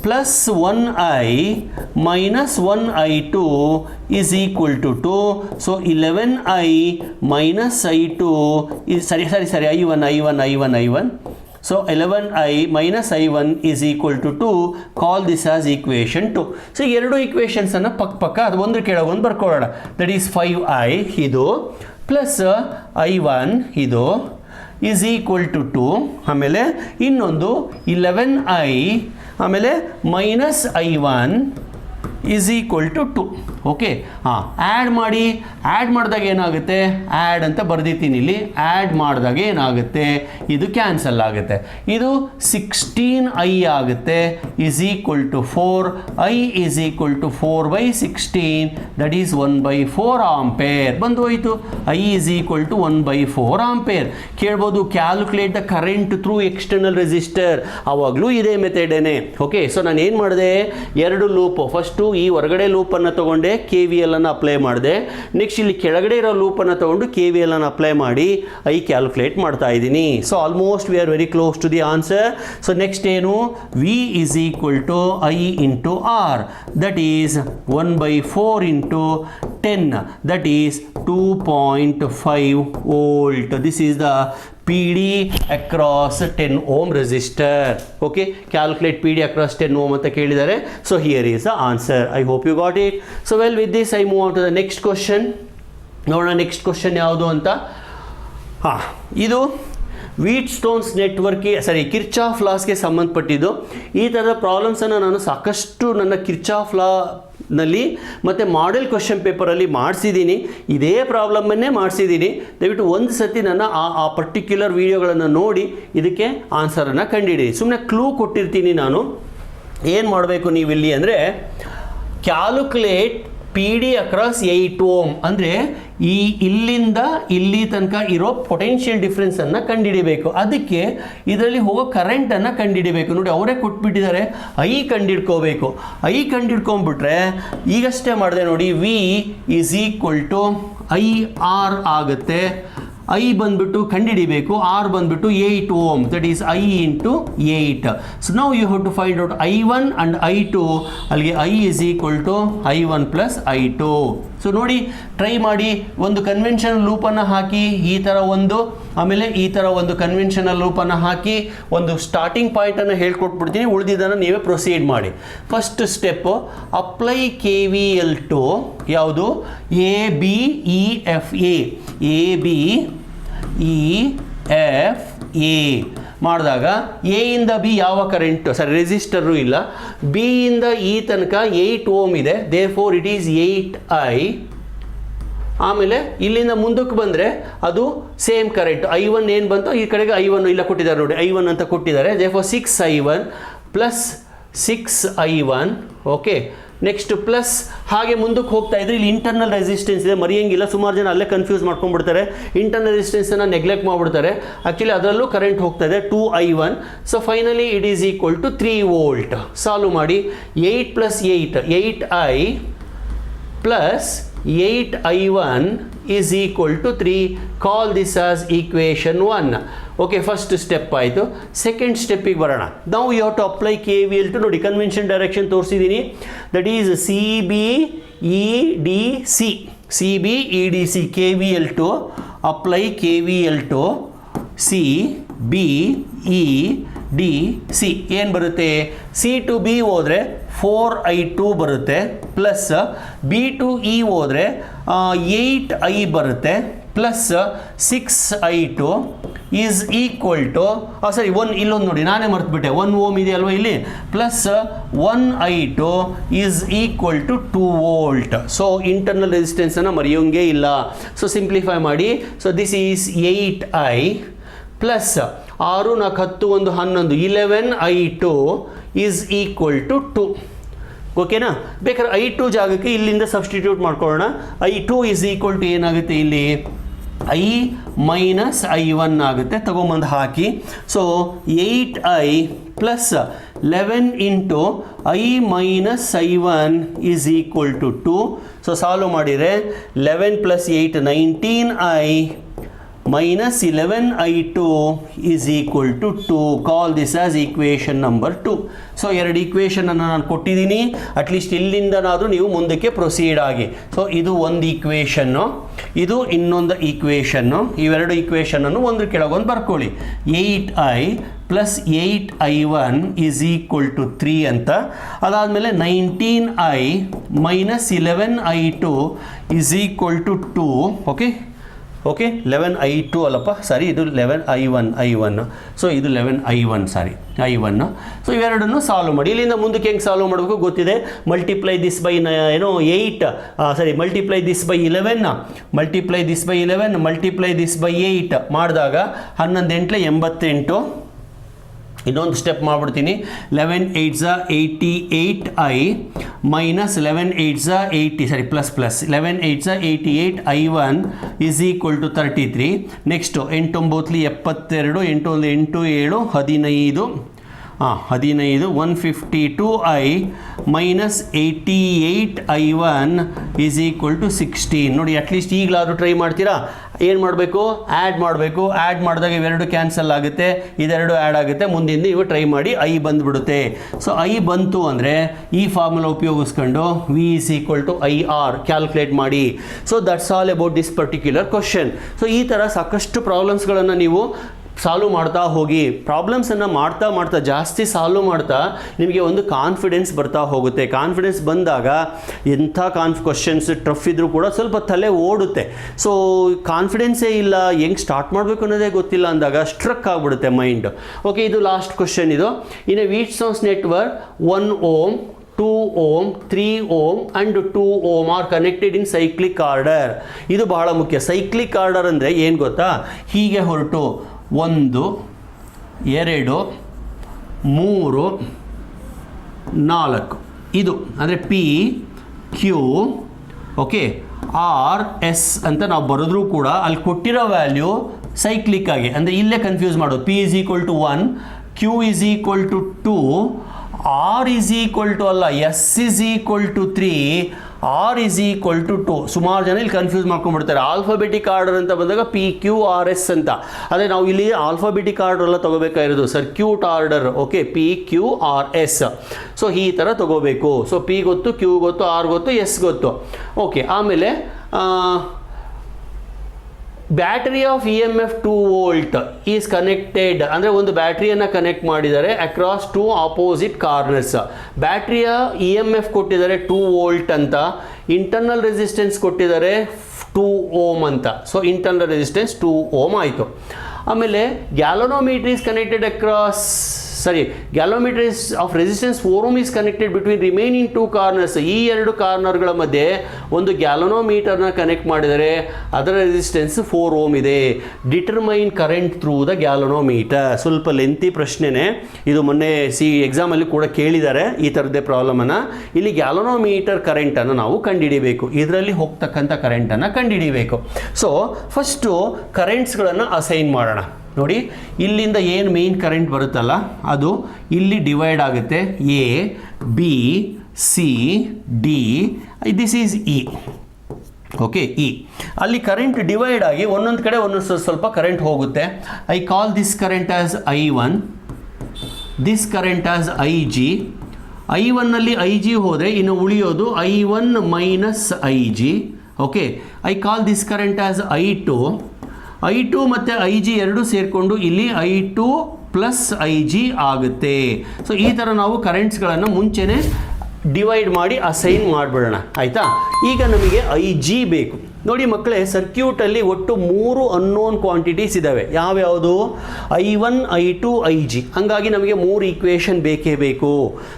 plus 1I minus 1I2 is equal to 2. So 11I minus I2 is ಸರಿ I1. So 11I minus I1 is equal to 2. Call this as equation 2. So ಎರಡು ಈಕ್ವೇಷನ್ಸನ್ನು ಪಕ್ಕ ಅದು ಒಂದು ಕೆಳಗೆ ಒಂದು ಬರ್ಕೊಳ್ಳೋಣ. ದಟ್ ಈಸ್ 5I ಇದು ಪ್ಲಸ್ I1 ಇದು ಈಸ್ ಈಕ್ವಲ್ ಟು 2. ಆಮೇಲೆ ಇನ್ನೊಂದು 11I ಆಮೇಲೆ minus I1 is equal to 2. Okay ಹಾಂ ಆ್ಯಡ್ ಮಾಡಿದಾಗ ಏನಾಗುತ್ತೆ ಆ್ಯಡ್ ಅಂತ ಬರೆದಿದ್ದೀನಿ ಇಲ್ಲಿ ಆ್ಯಡ್ ಮಾಡಿದಾಗ ಏನಾಗುತ್ತೆ ಇದು ಕ್ಯಾನ್ಸಲ್ ಆಗುತ್ತೆ ಇದು 16i ಆಗುತ್ತೆ is equal to 4i is equal to 4/16 that is 1/4 ampere ಬಂದು ಹೋಯಿತು i is equal to 1/4 ampere ಕೇಳ್ಬೋದು calculate the current through external resistor ಆವಾಗಲೂ ಇದೇ ಮೆಥಡೇನೆ ಓಕೆ ಸೊ ನಾನು ಏನು ಮಾಡಿದೆ ಎರಡು ಲೂಪು ಫಸ್ಟು ಈ ಹೊರಗಡೆ ಲೂಪನ್ನು ತೊಗೊಂಡೆ ಕೆ ವಿ ಎಲ್ ಅನ್ನು ಅಪ್ಲೈ ಮಾಡಿದೆ ನೆಕ್ಸ್ಟ್ ಇಲ್ಲಿ ಕೆಳಗಡೆ ಇರೋ ಲೂಪನ್ನು ತೊಗೊಂಡು ಕೆ ವಿ ಎಲ್ ಅನ್ನು ಅಪ್ಲೈ ಮಾಡಿ ಐ ಕ್ಯಾಲ್ಕುಲೇಟ್ ಮಾಡ್ತಾ ಇದ್ದೀನಿ so almost we are very close to the answer so next ಏನು V is equal to I into R that is 1/4 into 10 that is 2.5 volt this is the PD across 10 ohm resistor okay calculate PD across 10 ohm ಅಂತ ಕೇಳಿದ್ದಾರೆ so here is the answer I hope you got it so well with this I move on to the next question ನೋಡೋಣ next question ಯಾವುದು ಅಂತ ಇದು wheat stones ನೆಟ್ವರ್ಕ್ಗೆ Kirchhoff ಲಾಸ್ಗೆ ಸಂಬಂಧಪಟ್ಟಿದ್ದು ಈ ಥರದ ಪ್ರಾಬ್ಲಮ್ಸನ್ನು ನಾನು ಸಾಕಷ್ಟು ನನ್ನ ಕಿರ್ಚಾಫ್ ನಲ್ಲಿ ಮತ್ತು ಮಾಡೆಲ್ ಕ್ವಶನ್ ಪೇಪರಲ್ಲಿ ಮಾಡಿಸಿದ್ದೀನಿ ಇದೇ ಪ್ರಾಬ್ಲಮನ್ನೇ ಮಾಡಿಸಿದ್ದೀನಿ ದಯವಿಟ್ಟು ಒಂದು ಸತಿ ನನ್ನ ಆ ಪರ್ಟಿಕ್ಯುಲರ್ ವಿಡಿಯೋಗಳನ್ನು ನೋಡಿ ಇದಕ್ಕೆ ಆನ್ಸರನ್ನು ಕಂಡುಹಿಡಿಯಿರಿ ಸುಮ್ಮನೆ ಕ್ಲೂ ಕೊಟ್ಟಿರ್ತೀನಿ ನಾನು ಏನು ಮಾಡಬೇಕು ನೀವು ಇಲ್ಲಿ ಅಂದರೆ calculate P D across 8 ohm ಅಂದರೆ ಇಲ್ಲಿಂದ ಇಲ್ಲಿ ತನಕ ಇರೋ ಪೊಟೆನ್ಷಿಯಲ್ ಡಿಫ್ರೆನ್ಸನ್ನು ಕಂಡುಹಿಡಿಬೇಕು ಅದಕ್ಕೆ ಇದರಲ್ಲಿ ಹೋಗೋ ಕರೆಂಟನ್ನು ಕಂಡುಹಿಡಿಬೇಕು ನೋಡಿ ಅವರೇ ಕೊಟ್ಬಿಟ್ಟಿದ್ದಾರೆ ಐ ಕಂಡುಹಿಡ್ಕೋಬೇಕು ಐ ಕಂಡುಹಿಡ್ಕೊಂಡ್ಬಿಟ್ರೆ ಈಗಷ್ಟೇ ಮಾಡಿದೆ ನೋಡಿ V is equal to I R ಆಗುತ್ತೆ ಐ ಬಂದ್ಬಿಟ್ಟು ಕಂಡುಹಿಡಿಬೇಕು ಆರ್ ಬಂದ್ಬಿಟ್ಟು 8 ohm that is I into 8 so ನಾವು you have to find out I1 and I2 ಅಲ್ಲಿಗೆ I is equal to I1 plus I2 so ನೋಡಿ ಟ್ರೈ ಮಾಡಿ ಒಂದು conventional ಲೂಪನ್ನು ಹಾಕಿ ಈ ಥರ ಒಂದು ಆಮೇಲೆ ಈ ಥರ ಒಂದು ಕನ್ವೆನ್ಷನಲ್ ಲೂಪನ್ನು ಹಾಕಿ ಒಂದು ಸ್ಟಾರ್ಟಿಂಗ್ ಪಾಯಿಂಟನ್ನು ಹೇಳ್ಕೊಟ್ಬಿಡ್ತೀನಿ ಉಳಿದಿದ್ದನ್ನು ನೀವೇ ಪ್ರೊಸೀಡ್ ಮಾಡಿ first step apply K V L to ಯಾವುದು ABEFA ಮಾಡಿದಾಗ ಎ ಇಂದ ಬಿ ಯಾವ ಕರೆಂಟು ರೆಸಿಸ್ಟರು ಇಲ್ಲ ಬಿ ಇಂದ ಈ ತನಕ 8 ಓಮ್ ಇದೆ ದೇರ್ಫೋರ್ ಇಟ್ ಈಸ್ 8I ಆಮೇಲೆ ಇಲ್ಲಿಂದ ಮುಂದಕ್ಕೆ ಬಂದರೆ ಅದು ಸೇಮ್ ಕರೆಂಟ್ I1 ಏನು ಬಂತು ಈ ಕಡೆಗೆ I1 ಇಲ್ಲ ಕೊಟ್ಟಿದ್ದಾರೆ ನೋಡಿ I1 ಅಂತ ಕೊಟ್ಟಿದ್ದಾರೆ therefore 6I1 plus 6I1 okay next plus ಹಾಗೆ ಮುಂದಕ್ಕೆ ಹೋಗ್ತಾ ಇದ್ರೆ ಇಲ್ಲಿ ಇಂಟರ್ನಲ್ ರೆಸಿಸ್ಟೆನ್ಸ್ ಇದೆ ಮರೆಯಂಗಿಲ್ಲ ಸುಮಾರು ಜನ ಅಲ್ಲೇ ಕನ್ಫ್ಯೂಸ್ ಮಾಡ್ಕೊಂಡ್ಬಿಡ್ತಾರೆ ಇಂಟರ್ನಲ್ ರೆಸಿಸ್ಟೆನ್ಸನ್ನು ನೆಗ್ಲೆಕ್ಟ್ ಮಾಡಿಬಿಡ್ತಾರೆ ಆ್ಯಕ್ಚುಲಿ ಅದರಲ್ಲೂ ಕರೆಂಟ್ ಹೋಗ್ತಾ ಇದೆ 2I1 so finally it is equal to 3 volt solve ಮಾಡಿ 8 plus 8I plus 8I1 is equal to 3 call this as equation 1 okay first step ಆಯಿತು ಸೆಕೆಂಡ್ ಸ್ಟೆಪ್ಪಿಗೆ ಬರೋಣ ನಾವು you have to apply K V L to ನೋಡಿ convention direction ತೋರಿಸಿದ್ದೀನಿ that is CBEDC K V L to apply K V L to CBEDC ಏನು ಬರುತ್ತೆ C to B ಹೋದರೆ 4I2 ಬರುತ್ತೆ ಪ್ಲಸ್ ಬಿ ಟು ಇ ಹೋದರೆ 8I ಬರುತ್ತೆ plus 6I2 is equal to ಇಲ್ಲೊಂದು ನೋಡಿ ನಾನೇ ಮರ್ತುಬಿಟ್ಟೆ 1 ಓಮ್ ಇದೆ ಅಲ್ವಾ ಇಲ್ಲಿ plus 1I2 is equal to 2 volt so internal ರೆಸಿಸ್ಟೆನ್ಸನ್ನು ಮರೆಯೋಂಗೇ ಇಲ್ಲ ಸೊ ಸಿಂಪ್ಲಿಫೈ ಮಾಡಿ so this is 8I plus 6 4 10 1 11 11I2 is equal to 2 ಓಕೆನಾ ಬೇಕಾದ್ರೆ I2 ಜಾಗಕ್ಕೆ ಇಲ್ಲಿಂದ ಸಬ್ಸ್ಟಿಟ್ಯೂಟ್ ಮಾಡ್ಕೊಳ್ಳೋಣ I2 ಈಸ್ ಈಕ್ವಲ್ ಟು ಏನಾಗುತ್ತೆ ಇಲ್ಲಿ I ಮೈನಸ್ I1 ಆಗುತ್ತೆ ತಗೊಂಬಂದು ಹಾಕಿ so 8I plus 11 into I minus I1 is equal to 2 so solve ಮಾಡಿದರೆ 11 plus 8 19I minus 11I2 is equal to 2 call this as equation number 2 so ಎರಡು equation ಅನ್ನು ನಾನು ಕೊಟ್ಟಿದ್ದೀನಿ ಅಟ್ಲೀಸ್ಟ್ ಇಲ್ಲಿಂದನಾದರೂ ನೀವು ಮುಂದಕ್ಕೆ ಪ್ರೊಸೀಡ್ ಆಗಿ ಸೊ ಇದು ಒಂದು ಈಕ್ವೇಷನ್ನು ಇದು ಇನ್ನೊಂದು ಈಕ್ವೇಷನ್ನು ಇವೆರಡು ಈಕ್ವೇಷನನ್ನು ಒಂದ್ರ ಕೆಳಗೊಂದು ಬರ್ಕೊಳ್ಳಿ 8I plus 8I1 is equal to 3 ಅಂತ ಅದಾದಮೇಲೆ 19I minus 11I2 is equal to 2 okay okay 11I2 ಅಲ್ಲಪ್ಪ ಸಾರಿ, ಇದು 11I1 ಸೊ ಇದು 11I1 ಸಾರಿ I1. ಸೊ ಇವೆರಡನ್ನು ಸಾಲ್ವ್ ಮಾಡಿ. ಇಲ್ಲಿಂದ ಮುಂದಕ್ಕೆ ಹೆಂಗೆ ಸಾಲ್ವ್ ಮಾಡಬೇಕು ಗೊತ್ತಿದೆ. Multiply this by 8 sorry multiply this by 11 multiply this by 11 multiply this by 8 ಮಾಡಿದಾಗ 11 8 88. ಇನ್ನೊಂದು ಸ್ಟೆಪ್ ಮಾಡಿಬಿಡ್ತೀನಿ. 11 8 88I minus 11 8 80 sorry plus 11 8 88I1 is equal to 33. Next 8 9 72 8 1 8 7 15 152I minus 88I1 is equal to 16. ನೋಡಿ ಅಟ್ಲೀಸ್ಟ್ ಈಗಲಾದರೂ try ಮಾಡ್ತೀರಾ? ಏನು ಮಾಡಬೇಕು? Add ಮಾಡಬೇಕು. Add ಮಾಡಿದಾಗ ಇವೆರಡು ಕ್ಯಾನ್ಸಲ್ ಆಗುತ್ತೆ, ಇದೆರಡು ಆ್ಯಡ್ ಆಗುತ್ತೆ. ಮುಂದಿಂದ ಇವು ಟ್ರೈ ಮಾಡಿ ಐ ಬಂದುಬಿಡುತ್ತೆ. ಸೊ ಐ ಬಂತು ಅಂದರೆ ಈ ಫಾರ್ಮುಲಾ ಉಪಯೋಗಿಸ್ಕೊಂಡು V is equal to IR calculate ಮಾಡಿ. So that's all about this particular question. So ಈ ಥರ ಸಾಕಷ್ಟು ಪ್ರಾಬ್ಲಮ್ಸ್ಗಳನ್ನು ನೀವು ಸಾಲ್ವ್ ಮಾಡ್ತಾ ಹೋಗಿ. ಪ್ರಾಬ್ಲಮ್ಸನ್ನು ಮಾಡ್ತಾ ಜಾಸ್ತಿ ಸಾಲ್ವ್ ಮಾಡ್ತಾ ನಿಮಗೆ ಒಂದು ಕಾನ್ಫಿಡೆನ್ಸ್ ಬರ್ತಾ ಹೋಗುತ್ತೆ. ಕಾನ್ಫಿಡೆನ್ಸ್ ಬಂದಾಗ ಎಂಥ ಕ್ವಶನ್ಸ್ ಟಫ್ ಇದ್ರೂ ಕೂಡ ಸ್ವಲ್ಪ ತಲೆ ಓಡುತ್ತೆ. ಸೊ ಕಾನ್ಫಿಡೆನ್ಸೇ ಇಲ್ಲ, ಹೆಂಗೆ ಸ್ಟಾರ್ಟ್ ಮಾಡಬೇಕು ಅನ್ನೋದೇ ಗೊತ್ತಿಲ್ಲ ಅಂದಾಗ ಸ್ಟ್ರಕ್ ಆಗಿಬಿಡುತ್ತೆ ಮೈಂಡ್. ಓಕೆ, ಇದು ಲಾಸ್ಟ್ ಕ್ವಶನ್. ಇದು in a Wheatstone's network 1 ohm 2 ohm 3 ohm and 2 ohm are connected in cyclic order. ಇದು ಬಹಳ ಮುಖ್ಯ. ಸೈಕ್ಲಿಕ್ ಆರ್ಡರ್ ಅಂದರೆ ಏನು ಗೊತ್ತಾ? ಹೀಗೆ ಹೊರಟು 1 2 3 4 ಇದು ಅಂದರೆ P Q okay R S ಅಂತ ನಾವು ಬರೆದ್ರೂ ಕೂಡ ಅಲ್ಲಿ ಕೊಟ್ಟಿರೋ ವ್ಯಾಲ್ಯೂ ಸೈಕ್ಲಿಕ್ ಆಗಿ ಅಂದರೆ ಇಲ್ಲೇ ಕನ್ಫ್ಯೂಸ್ ಮಾಡೋದು. P is equal to 1, Q is equal to 2, R is equal to ಅಲ್ಲ S is equal to 3, R is equal to 2. ಸುಮಾರು ಜನ ಇಲ್ಲಿ ಕನ್ಫ್ಯೂಸ್ ಮಾಡ್ಕೊಂಡ್ಬಿಡ್ತಾರೆ. ಆಲ್ಫಾಬೆಟಿಕ್ ಆರ್ಡರ್ ಅಂತ ಬಂದಾಗ PQRS ಅಂತ. ಅದೇ ನಾವು ಇಲ್ಲಿ ಆಲ್ಫಾಬೆಟಿಕ್ ಆರ್ಡರ್ ಎಲ್ಲ ತೊಗೋಬೇಕಾಗಿರೋದು circuit order. Okay, PQRS. So ಈ ಥರ ತೊಗೋಬೇಕು. ಸೊ P ಗೊತ್ತು, Q ಗೊತ್ತು, R ಗೊತ್ತು, S ಗೊತ್ತು. ಓಕೆ, ಆಮೇಲೆ battery of EMF 2 volt is connected ಅಂದರೆ ಒಂದು ಬ್ಯಾಟ್ರಿಯನ್ನು ಕನೆಕ್ಟ್ ಮಾಡಿದ್ದಾರೆ ಅಕ್ರಾಸ್ 2 ಆಪೋಸಿಟ್ ಕಾರ್ನರ್ಸ್. ಬ್ಯಾಟ್ರಿಯ EMF ಕೊಟ್ಟಿದ್ದಾರೆ 2 volt ಅಂತ, ಇಂಟರ್ನಲ್ ರೆಸಿಸ್ಟೆನ್ಸ್ ಕೊಟ್ಟಿದ್ದಾರೆ 2 ohm ಅಂತ. ಸೊ ಇಂಟರ್ನಲ್ ರೆಸಿಸ್ಟೆನ್ಸ್ 2 ohm ಆಯಿತು. ಆಮೇಲೆ galvanometer is connected across galvanometer of resistance 4 ohm is connected between remaining 2 corners. ಈ 2 ಕಾರ್ನರ್ಗಳ ಮಧ್ಯೆ ಒಂದು ಗ್ಯಾಲೋನೋಮೀಟರ್ನ ಕನೆಕ್ಟ್ ಮಾಡಿದರೆ ಅದರ ರೆಸಿಸ್ಟೆನ್ಸ್ 4 ohm ಇದೆ. Determine current through the galvanometer. ಸ್ವಲ್ಪ ಲೆಂತಿ ಪ್ರಶ್ನೆನೇ ಇದು, ಮೊನ್ನೆ ಎಕ್ಸಾಮಲ್ಲಿ ಕೂಡ ಕೇಳಿದ್ದಾರೆ ಈ ಥರದ್ದೇ ಪ್ರಾಬ್ಲಮನ್ನು. ಇಲ್ಲಿ ಗ್ಯಾಲೋನೋಮೀಟರ್ ಕರೆಂಟನ್ನು ನಾವು ಕಂಡುಹಿಡಿಬೇಕು, ಇದರಲ್ಲಿ ಹೋಗ್ತಕ್ಕಂಥ ಕರೆಂಟನ್ನು ಕಂಡುಹಿಡಿಬೇಕು. ಸೊ ಫಸ್ಟು ಕರೆಂಟ್ಸ್ಗಳನ್ನು ಅಸೈನ್ ಮಾಡೋಣ. ನೋಡಿ, ಇಲ್ಲಿಂದ ಏನು ಮೇನ್ ಕರೆಂಟ್ ಬರುತ್ತಲ್ಲ ಅದು ಇಲ್ಲಿ ಡಿವೈಡ್ ಆಗುತ್ತೆ. A B C D this is E. Okay, E ಅಲ್ಲಿ ಕರೆಂಟ್ ಡಿವೈಡ್ ಆಗಿ ಒಂದೊಂದು ಕಡೆ ಒಂದೊಂದು ಸ್ವಲ್ಪ ಕರೆಂಟ್ ಹೋಗುತ್ತೆ. I call this current as I1, this current as IG. I1ನಲ್ಲಿ IG ಹೋದರೆ ಇನ್ನು ಉಳಿಯೋದು I1 minus IG. Okay, I call this current as I2 ಮತ್ತು IG ಎರಡೂ ಸೇರಿಕೊಂಡು ಇಲ್ಲಿ I2 ಪ್ಲಸ್ IG ಆಗುತ್ತೆ. ಸೊ ಈ ಥರ ನಾವು ಕರೆಂಟ್ಸ್ಗಳನ್ನು ಮುಂಚೆನೇ ಡಿವೈಡ್ ಮಾಡಿ ಅಸೈನ್ ಮಾಡಿಬಿಡೋಣ, ಆಯಿತಾ? ಈಗ ನಮಗೆ IG ಬೇಕು. ನೋಡಿ ಮಕ್ಕಳೇ, ಸರ್ಕ್ಯೂಟಲ್ಲಿ ಒಟ್ಟು 3 ಅನ್ನೋನ್ ಕ್ವಾಂಟಿಟೀಸ್ ಇದ್ದಾವೆ. ಯಾವ್ಯಾವುದು? I1 I2 IG. ಹಾಗಾಗಿ ನಮಗೆ 3 ಈಕ್ವೇಷನ್ ಬೇಕೇ ಬೇಕು.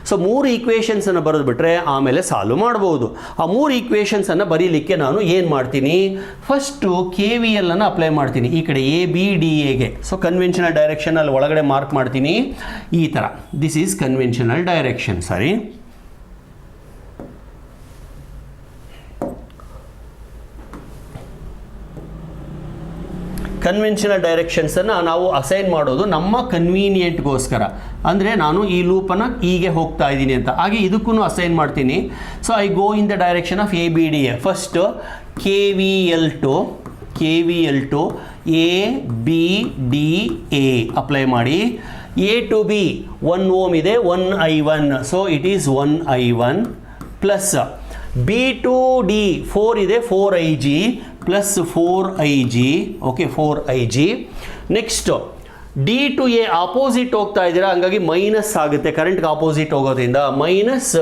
ಸೊ 3 ಈಕ್ವೇಷನ್ಸನ್ನು ಬರೆದುಬಿಟ್ರೆ ಆಮೇಲೆ ಸಾಲ್ವ್ ಮಾಡ್ಬೋದು. ಆ 3 ಈಕ್ವೇಷನ್ಸನ್ನು ಬರೀಲಿಕ್ಕೆ ನಾನು ಏನು ಮಾಡ್ತೀನಿ? ಫಸ್ಟು KVL ಅನ್ನು ಅಪ್ಲೈ ಮಾಡ್ತೀನಿ ಈ ಕಡೆ ABDAಗೆ. ಸೊ ಕನ್ವೆನ್ಷನಲ್ ಡೈರೆಕ್ಷನಲ್ಲಿ ಒಳಗಡೆ ಮಾರ್ಕ್ ಮಾಡ್ತೀನಿ ಈ ಥರ. This is conventional direction. ಸರಿ, ಕನ್ವೆನ್ಷನಲ್ ಡೈರೆಕ್ಷನ್ಸನ್ನು ನಾವು ಅಸೈನ್ ಮಾಡೋದು ನಮ್ಮ ಕನ್ವೀನಿಯೆಂಟ್ಗೋಸ್ಕರ. ಅಂದರೆ ನಾನು ಈ ಲೂಪನ್ನು ಹೀಗೆ ಹೋಗ್ತಾ ಇದ್ದೀನಿ ಅಂತ, ಹಾಗೆ ಇದಕ್ಕೂ ಅಸೈನ್ ಮಾಡ್ತೀನಿ. So I go in the direction of ABDA. First KVL to ABDA apply ಮಾಡಿ. A ಟು B 1 ohm ಇದೆ, 1 I1. So it is 1 I1 plus B to D 4 ಇದೆ, 4 IG plus 4 IG. Okay, 4 IG. Next D to A opposite ಹೋಗ್ತಾ ಇದ್ದೀರಾ, ಹಂಗಾಗಿ minus ಆಗುತ್ತೆ ಕರೆಂಟ್ಗೆ opposite ಹೋಗೋದ್ರಿಂದ, minus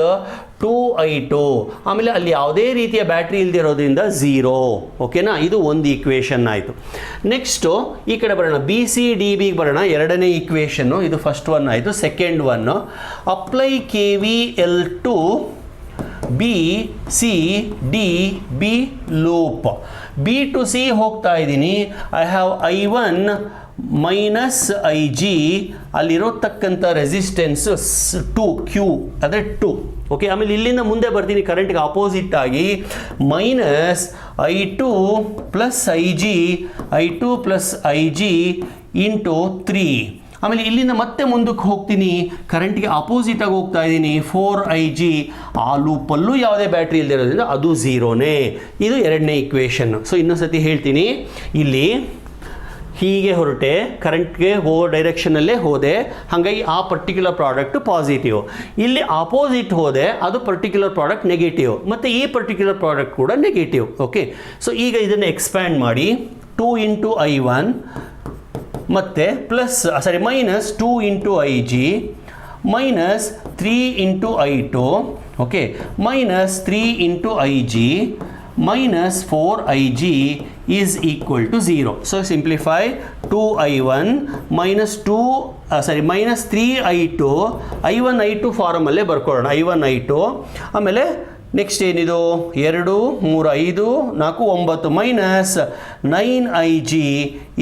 2i2. ಆಮೇಲೆ ಅಲ್ಲಿ ಯಾವುದೇ ರೀತಿಯ ಬ್ಯಾಟ್ರಿ ಇಲ್ದಿರೋದ್ರಿಂದ 0. ಓಕೆನಾ, ಇದು ಒಂದು ಈಕ್ವೇಷನ್ ಆಯಿತು. ನೆಕ್ಸ್ಟು ಈ ಕಡೆ ಬರೋಣ, ಬಿ ಸಿ ಡಿ ಬಿಗೆ ಬರೋಣ. ಎರಡನೇ ಈಕ್ವೇಷನ್ನು, ಇದು ಫಸ್ಟ್ ಒನ್ ಆಯಿತು. Second one, apply K V L to B C D B loop. B to C ಹೋಗ್ತಾ ಇದ್ದೀನಿ. I have I1 minus I G, ಅಲ್ಲಿರೋತಕ್ಕಂಥ ರೆಸಿಸ್ಟೆನ್ಸ್ 2Q, ಅದೇ 2. ಓಕೆ, ಆಮೇಲೆ ಇಲ್ಲಿಂದ ಮುಂದೆ ಬರ್ತೀನಿ ಕರೆಂಟ್ಗೆ ಆಪೋಸಿಟ್ ಆಗಿ, minus I2 plus I2 plus I G into 3. ಆಮೇಲೆ ಇಲ್ಲಿಂದ ಮತ್ತೆ ಮುಂದಕ್ಕೆ ಹೋಗ್ತೀನಿ, ಕರೆಂಟ್ಗೆ ಆಪೋಸಿಟಾಗಿ ಹೋಗ್ತಾ ಇದ್ದೀನಿ, 4IG. ಆ ಲೂಪಲ್ಲೂ ಯಾವುದೇ ಬ್ಯಾಟ್ರಿ ಇಲ್ಲದಿರೋದ್ರಿಂದ ಅದು 0ನೇ. ಇದು ಎರಡನೇ ಈಕ್ವೇಷನ್. ಸೊ ಇನ್ನೊಂದ್ಸತಿ ಹೇಳ್ತೀನಿ, ಇಲ್ಲಿ ಹೀಗೆ ಹೊರಟೆ, ಕರೆಂಟ್ಗೆ ಹೋಗೋ ಡೈರೆಕ್ಷನಲ್ಲೇ ಹೋದೆ, ಹಾಗಾಗಿ ಆ ಪರ್ಟಿಕ್ಯುಲರ್ ಪ್ರಾಡಕ್ಟ್ ಪಾಸಿಟಿವ್. ಇಲ್ಲಿ ಆಪೋಸಿಟ್ ಹೋದೆ, ಅದು ಪರ್ಟಿಕ್ಯುಲರ್ ಪ್ರಾಡಕ್ಟ್ ನೆಗೆಟಿವ್, ಮತ್ತು ಈ ಪರ್ಟಿಕ್ಯುಲರ್ ಪ್ರಾಡಕ್ಟ್ ಕೂಡ ನೆಗೆಟಿವ್. ಓಕೆ, ಸೊ ಈಗ ಇದನ್ನು ಎಕ್ಸ್ಪ್ಯಾಂಡ್ ಮಾಡಿ, 2 ಇಂಟು I1 ಮತ್ತು plus minus 2 into I G, minus 3 into I2, okay, minus 3 into I G, minus 4IG is equal to 0. So simplify, 2I1 minus 3I2, I1 I2 ಫಾರಮಲ್ಲೇ ಬರ್ಕೊಳ್ಳೋಣ, I1 I2. ಆಮೇಲೆ next ಏನಿದು, 2 3 5 4 9 minus 9IG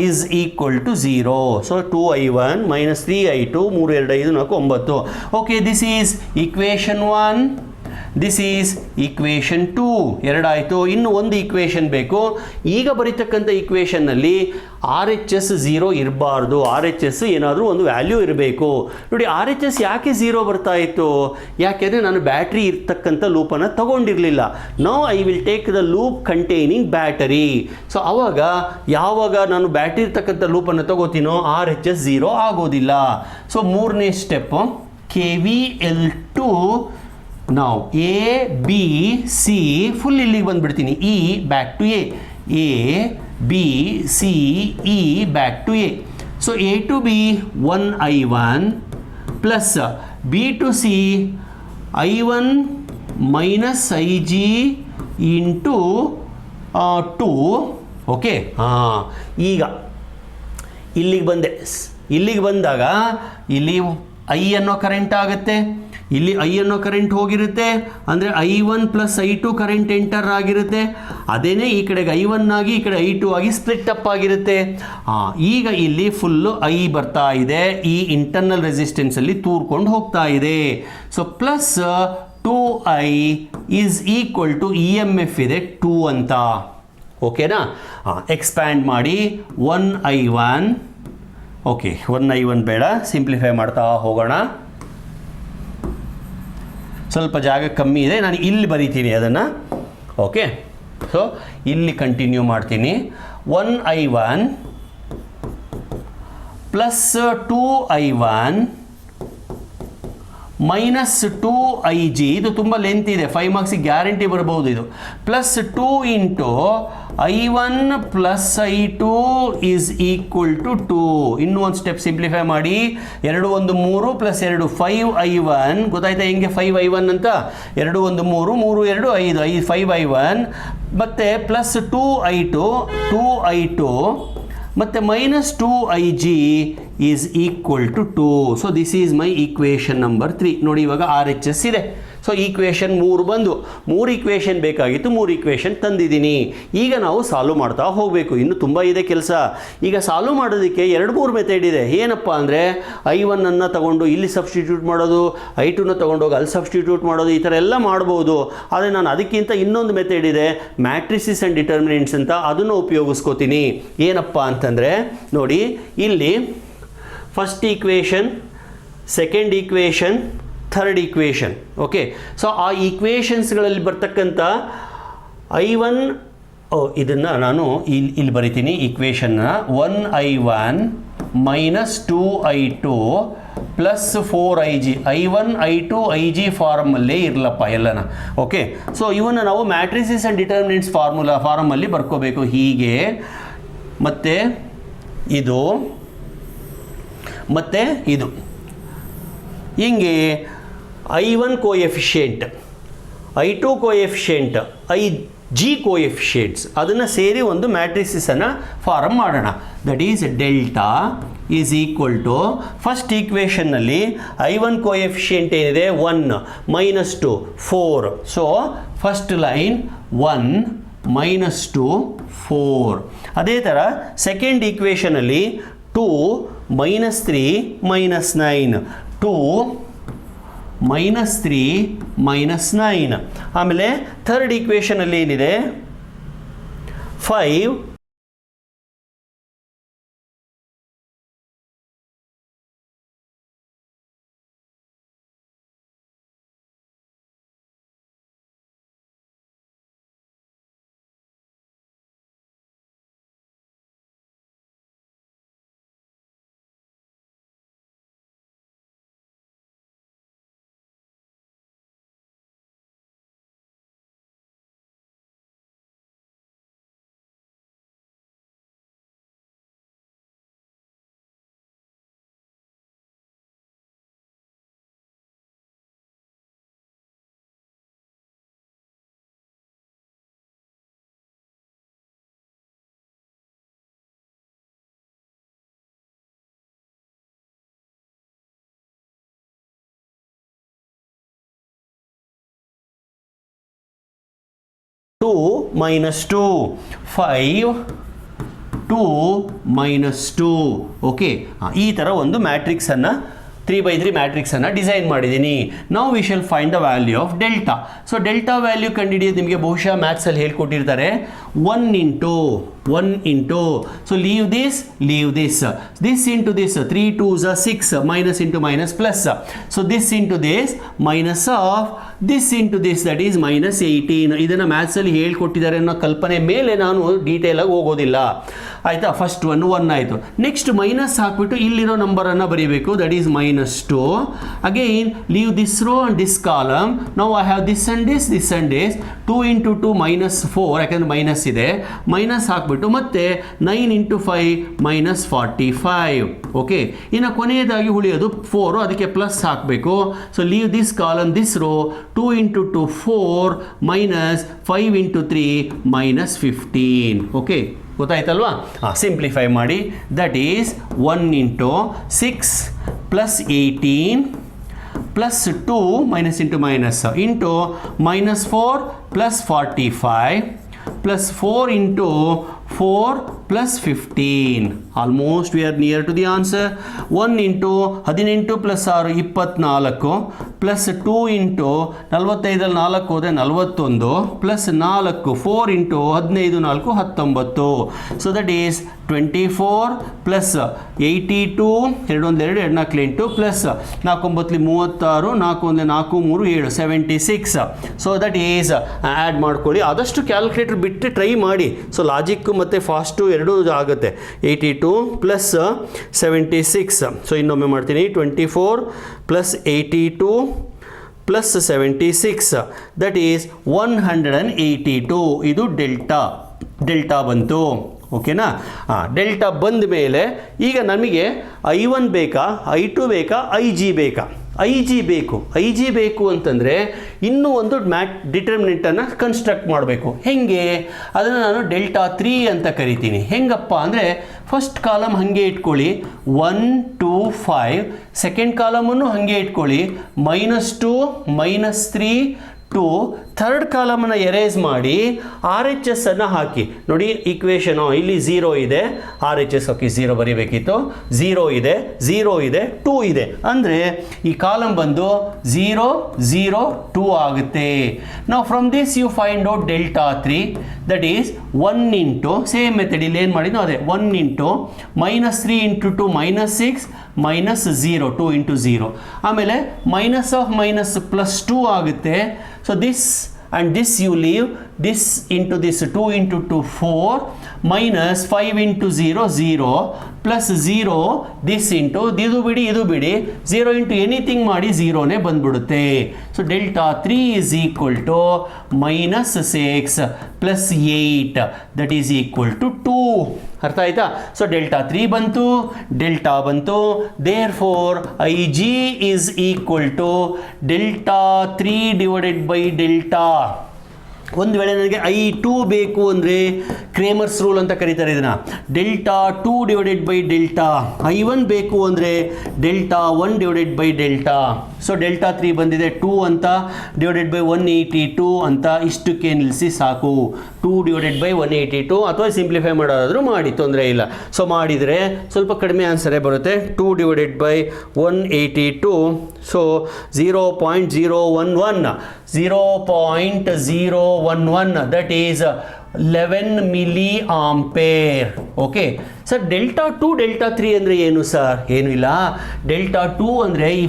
is equal to 0. So 2I1 minus 3I2, 3 2 5 4 9. Okay, this is equation 1. This is equation 2. ಎರಡಾಯಿತು. ಇನ್ನು ಒಂದು equation ಬೇಕು. ಈಗ ಬರೀತಕ್ಕಂಥ ಈಕ್ವೇಷನ್ನಲ್ಲಿ RHS 0 ಇರಬಾರ್ದು, RHS ಏನಾದರೂ ಒಂದು value ಇರಬೇಕು. ನೋಡಿ, RHS ಯಾಕೆ 0 ಬರ್ತಾ ಇತ್ತು? ಯಾಕೆಂದರೆ ನಾನು ಬ್ಯಾಟ್ರಿ ಇರ್ತಕ್ಕಂಥ ಲೂಪನ್ನು ತಗೊಂಡಿರಲಿಲ್ಲ. No I will take the loop containing battery. So ಆವಾಗ ಯಾವಾಗ ನಾನು ಬ್ಯಾಟ್ರಿ ಇರ್ತಕ್ಕಂಥ ಲೂಪನ್ನು ತಗೋತೀನೋ RHS 0 ಆಗೋದಿಲ್ಲ. ಸೊ ಮೂರನೇ ಸ್ಟೆಪ್ಪು, KVL2. ನಾವು ಎ ಬಿ ಸಿ ಫುಲ್ ಇಲ್ಲಿಗೆ ಬಂದುಬಿಡ್ತೀನಿ, E back to A B C E back to A. So A to B 1I1 plus B to C I1 minus I G into 2. Okay, ಹಾಂ, ಈಗ ಇಲ್ಲಿಗೆ ಬಂದೆ. ಇಲ್ಲಿಗೆ ಬಂದಾಗ ಇಲ್ಲಿ ಐ ಅನ್ನೋ ಕರೆಂಟ್ ಆಗುತ್ತೆ, ಇಲ್ಲಿ ಐ ಅನ್ನೋ ಕರೆಂಟ್ ಹೋಗಿರುತ್ತೆ, ಅಂದರೆ I1 plus I2 current enter ಆಗಿರುತ್ತೆ. ಅದೇನೇ ಈ ಕಡೆಗೆ I1 ಆಗಿ ಈ ಕಡೆ I2 ಆಗಿ ಸ್ಪ್ಲಿಟ್ ಅಪ್ ಆಗಿರುತ್ತೆ. ಈಗ ಇಲ್ಲಿ ಫುಲ್ಲು ಐ ಬರ್ತಾ ಇದೆ, ಈ ಇಂಟರ್ನಲ್ ರೆಸಿಸ್ಟೆನ್ಸಲ್ಲಿ ತೂರ್ಕೊಂಡು ಹೋಗ್ತಾ ಇದೆ. So plus 2I is equal to EMF ಇದೆ 2 ಅಂತ. ಓಕೆನಾ, ಎಕ್ಸ್ಪ್ಯಾಂಡ್ ಮಾಡಿ 1I1. ಓಕೆ, 1I1 ಬೇಡ, ಸಿಂಪ್ಲಿಫೈ ಮಾಡ್ತಾ ಹೋಗೋಣ. ಸ್ವಲ್ಪ ಜಾಗ ಕಮ್ಮಿ ಇದೆ, ನಾನು ಇಲ್ಲಿ ಬರೀತೀನಿ ಅದನ್ನು. ಓಕೆ, ಸೊ ಇಲ್ಲಿ ಕಂಟಿನ್ಯೂ ಮಾಡ್ತೀನಿ. 1I1 plus 2I1 minus 2IG, ಇದು ತುಂಬ ಲೆಂತ್ ಇದೆ, 5 ಮಾರ್ಕ್ಸಿಗೆ ಗ್ಯಾರಂಟಿ ಬರ್ಬೋದು ಇದು, plus 2 into I1 plus I2 is equal to 2. ಇನ್ನೂ ಒಂದು ಸ್ಟೆಪ್ ಸಿಂಪ್ಲಿಫೈ ಮಾಡಿ, 2 1 3 ಪ್ಲಸ್ 2 5I1. ಗೊತ್ತಾಯ್ತಾ ಹೆಂಗೆ 5I1 ಅಂತ? 2 1 3 3 2 5 5I1 ಮತ್ತು ಪ್ಲಸ್ 2I2 ಮತ್ತು minus 2IG is equal to 2. So this is my equation number 3. ನೋಡಿ, ಇವಾಗ RHS ಇದೆ. ಸೊ ಈಕ್ವೇಷನ್ 3 ಬಂದು, 3 ಈಕ್ವೇಷನ್ ಬೇಕಾಗಿತ್ತು, 3 ಈಕ್ವೇಷನ್ ತಂದಿದ್ದೀನಿ. ಈಗ ನಾವು ಸಾಲ್ವ್ ಮಾಡ್ತಾ ಹೋಗಬೇಕು. ಇನ್ನು ತುಂಬ ಇದೆ ಕೆಲಸ. ಈಗ ಸಾಲ್ವ್ ಮಾಡೋದಕ್ಕೆ 2-3 ಮೆಥಡ್ ಇದೆ. ಏನಪ್ಪ ಅಂದರೆ, I1 ಅನ್ನು ತಗೊಂಡು ಇಲ್ಲಿ ಸಬ್ಸ್ಟಿಟ್ಯೂಟ್ ಮಾಡೋದು, I2ನ ತೊಗೊಂಡೋಗಿ ಅಲ್ಲಿ ಸಬ್ಸ್ಟಿಟ್ಯೂಟ್ ಮಾಡೋದು, ಈ ಥರ ಎಲ್ಲ ಮಾಡ್ಬೋದು. ಆದರೆ ನಾನು ಅದಕ್ಕಿಂತ ಇನ್ನೊಂದು ಮೆಥಡ್ ಇದೆ, ಮ್ಯಾಟ್ರಿಸಿಸ್ ಆ್ಯಂಡ್ ಡಿಟರ್ಮಿನೆಂಟ್ಸ್ ಅಂತ, ಅದನ್ನು ಉಪಯೋಗಿಸ್ಕೋತೀನಿ. ಏನಪ್ಪ ಅಂತಂದರೆ, ನೋಡಿ ಇಲ್ಲಿ first equation, second equation, third equation. Okay, so ಆ ಈಕ್ವೇಷನ್ಸ್ಗಳಲ್ಲಿ ಬರ್ತಕ್ಕಂಥ I1, ಇದನ್ನು ನಾನು ಇಲ್ಲಿ ಬರಿತೀನಿ ಈಕ್ವೇಷನ್ನ. 1I1 minus 2I2 plus 4IG. I1 I2 IG ಫಾರ್ಮಲ್ಲೇ ಇರಲಪ್ಪ ಎಲ್ಲನ. ಓಕೆ, ಸೊ ಇವನ್ನ ನಾವು ಮ್ಯಾಟ್ರಿಸಿಸ್ ಆ್ಯಂಡ್ ಡಿಟರ್ಮಿನೆಂಟ್ಸ್ ಫಾರ್ಮಲ್ಲಿ ಬರ್ಕೋಬೇಕು ಹೀಗೆ. ಮತ್ತು ಇದು ಮತ್ತು ಇದು ಹಿಂಗೆ I1 coefficient, I2 coefficient, IG coefficients ಅದನ್ನು ಸೇರಿ ಒಂದು ಮ್ಯಾಟ್ರಿಸಸನ್ನು ಫಾರ್ಮ್ ಮಾಡೋಣ. That is delta is equal to first ಈಕ್ವೇಷನ್ನಲ್ಲಿ I1 ಕೋಎಫಿಷಿಯೆಂಟ್ ಏನಿದೆ 1 -2 4. So first line 1 -2 4. ಅದೇ ಥರ ಸೆಕೆಂಡ್ ಈಕ್ವೇಷನಲ್ಲಿ 2 -3 -9 2 -3 -9. ಆಮೇಲೆ ಥರ್ಡ್ ಈಕ್ವೇಷನಲ್ಲಿ ಏನಿದೆ 5 2 -2 5 2 -2. ಓಕೆ, ಈ ಥರ ಒಂದು ಮ್ಯಾಟ್ರಿಕ್ಸನ್ನು 3x3 ಮ್ಯಾಟ್ರಿಕ್ಸನ್ನು ಡಿಸೈನ್ ಮಾಡಿದ್ದೀನಿ. ನಾವು we shall find the value of delta. So delta value ಕಂಡುಹಿಡಿಯೋದು ನಿಮಗೆ ಬಹುಶಃ ಮ್ಯಾಥ್ಸಲ್ಲಿ ಹೇಳ್ಕೊಟ್ಟಿರ್ತಾರೆ. 1 into so leave this into this 3 2s are 6 minus into minus plus. So this into this minus of this into this, that is -18. ಇದನ್ನು ಮ್ಯಾಥ್ಸಲ್ಲಿ ಹೇಳ್ಕೊಟ್ಟಿದ್ದಾರೆ ಅನ್ನೋ ಕಲ್ಪನೆ ಮೇಲೆ ನಾನು ಡೀಟೇಲಾಗಿ ಹೋಗೋದಿಲ್ಲ. ಆಯಿತಾ, ಫಸ್ಟ್ 1 ಆಯಿತು. ನೆಕ್ಸ್ಟ್ ಮೈನಸ್ ಹಾಕ್ಬಿಟ್ಟು ಇಲ್ಲಿರೋ ನಂಬರನ್ನು ಬರೀಬೇಕು. That is -2. Again leave this row and this column. ನಾವು I have this and this 2 into 2 -4, ಯಾಕಂದರೆ ಮೈನಸ್ ಇದೆ. ಮೈನಸ್ ಹಾಕ್ಬಿಟ್ಟು ಮತ್ತೆ 9 into 5 -45. ಓಕೆ, ಇನ್ನು ಕೊನೆಯದಾಗಿ ಉಳಿಯೋದು 4, ಅದಕ್ಕೆ ಪ್ಲಸ್ ಹಾಕಬೇಕು. So leave this column this row. 2 into 2 4 -5 into 3 -15. Okay, ಗೊತ್ತಾಯ್ತಲ್ವಾ? ಸಿಂಪ್ಲಿಫೈ ಮಾಡಿ. That is 1 into 6 + 18 + 2 minus into minus into -4 + 45 + 4 into 4 + 15. Almost we are near to the answer. 1 into 18 + 6 24 plus 2 into 45 4 ಹೋದರೆ 41 plus 4 4 into 15 4 19. So that is 24 plus 82 2 1 2 2 4 8 plus 4 9 36 4 1 4 3 7 76. So that is add ಮಾಡ್ಕೊಳ್ಳಿ. ಆದಷ್ಟು calculator ಬಿಟ್ಟು try ಮಾಡಿ. So logic ಮತ್ತು fast ಎರಡೂ ಆಗುತ್ತೆ. 82 plus 76. So ಇನ್ನೊಮ್ಮೆ ಮಾಡ್ತೀನಿ. 24 plus 82 plus 76, that is 182. ಇದು ಡೆಲ್ಟಾ ಬಂತು. ಓಕೆನಾ? ಡೆಲ್ಟಾ ಬಂದ ಮೇಲೆ ಈಗ ನಮಗೆ I1 ಬೇಕಾ, I2 ಬೇಕಾ, IG ಬೇಕಾ? ಐ ಜಿ ಬೇಕು ಅಂತಂದರೆ ಇನ್ನೂ ಒಂದು ಡಿಟರ್ಮಿನೆಂಟನ್ನು ಕನ್ಸ್ಟ್ರಕ್ಟ್ ಮಾಡಬೇಕು. ಹೆಂಗೆ? ಅದನ್ನು ನಾನು ಡೆಲ್ಟಾ 3 ಅಂತ ಕರಿತೀನಿ. ಹೆಂಗಪ್ಪ ಅಂದರೆ ಫಸ್ಟ್ ಕಾಲಮ್ ಹಾಗೆ ಇಟ್ಕೊಳ್ಳಿ 1 2 5, ಸೆಕೆಂಡ್ ಕಾಲಮನ್ನು ಹಾಗೆ ಇಟ್ಕೊಳ್ಳಿ -2 -3 2, ಥರ್ಡ್ ಕಾಲಮನ್ನು ಎರೇಸ್ ಮಾಡಿ RHS ಅನ್ನು ಹಾಕಿ. ನೋಡಿ ಈಕ್ವೇಷನು ಇಲ್ಲಿ 0 ಇದೆ, RHS ಹಾಕಿ 0 ಬರೀಬೇಕಿತ್ತು. 0 ಇದೆ 2 ಇದೆ, ಅಂದರೆ ಈ ಕಾಲಮ್ ಬಂದು 0 0 2 ಆಗುತ್ತೆ. ನಾವು from this you find out delta 3, that is 1 into same method ಇಲ್ಲಿ ಏನು ಮಾಡಿದ್ನೋ ಅದೇ 1 into -3 into 2 -6 -0 2 into 0. ಆಮೇಲೆ ಮೈನಸ್ ಆಫ್ ಮೈನಸ್ +2 ಆಗುತ್ತೆ. So this and this you leave, this into this 2 into 2 4 minus 5 into 0 0 plus 0 this into ಇದು ಬಿಡಿ ಇದು ಬಿಡಿ 0 into anything ಮಾಡಿ 0ನೇ ಬಂದ್ಬಿಡುತ್ತೆ. So delta 3 is equal to -6 plus 8 that is equal to 2. ಅರ್ಥ ಆಯ್ತಾ? ಸೊ ಡೆಲ್ಟಾ 3 ಬಂತು, ಡೆಲ್ಟಾ ಬಂತು, therefore I G is equal to delta 3 divided by delta. ಒಂದು ವೇಳೆ ನನಗೆ I2 ಬೇಕು ಅಂದರೆ ಕ್ರೇಮರ್ಸ್ ರೂಲ್ ಅಂತ ಕರೀತಾರೆ ಇದನ್ನು, delta 2 divided by delta. I1 ಬೇಕು ಅಂದರೆ delta 1 divided by delta. So delta 3 ಬಂದಿದೆ 2 ಅಂತ ಡಿವೈಡೆಡ್ ಬೈ 182 ಅಂತ, ಇಷ್ಟಕ್ಕೆ ನಿಲ್ಲಿಸಿ ಸಾಕು. 2 ಡಿವೈಡೆಡ್ ಬೈ 182 ಅಥವಾ ಸಿಂಪ್ಲಿಫೈ ಮಾಡೋದಾದರೂ ಮಾಡಿ, ತೊಂದರೆ ಇಲ್ಲ. ಸೊ ಮಾಡಿದರೆ ಸ್ವಲ್ಪ ಕಡಿಮೆ ಆನ್ಸರೇ ಬರುತ್ತೆ. 2 divided by 182, so 0.011 that is 11 milli ampere. Okay sir, delta 2 delta 3 ಅಂದರೆ ಏನು ಸರ್? ಏನೂ ಇಲ್ಲ. ಡೆಲ್ಟಾ 2 ಅಂದರೆ ಈ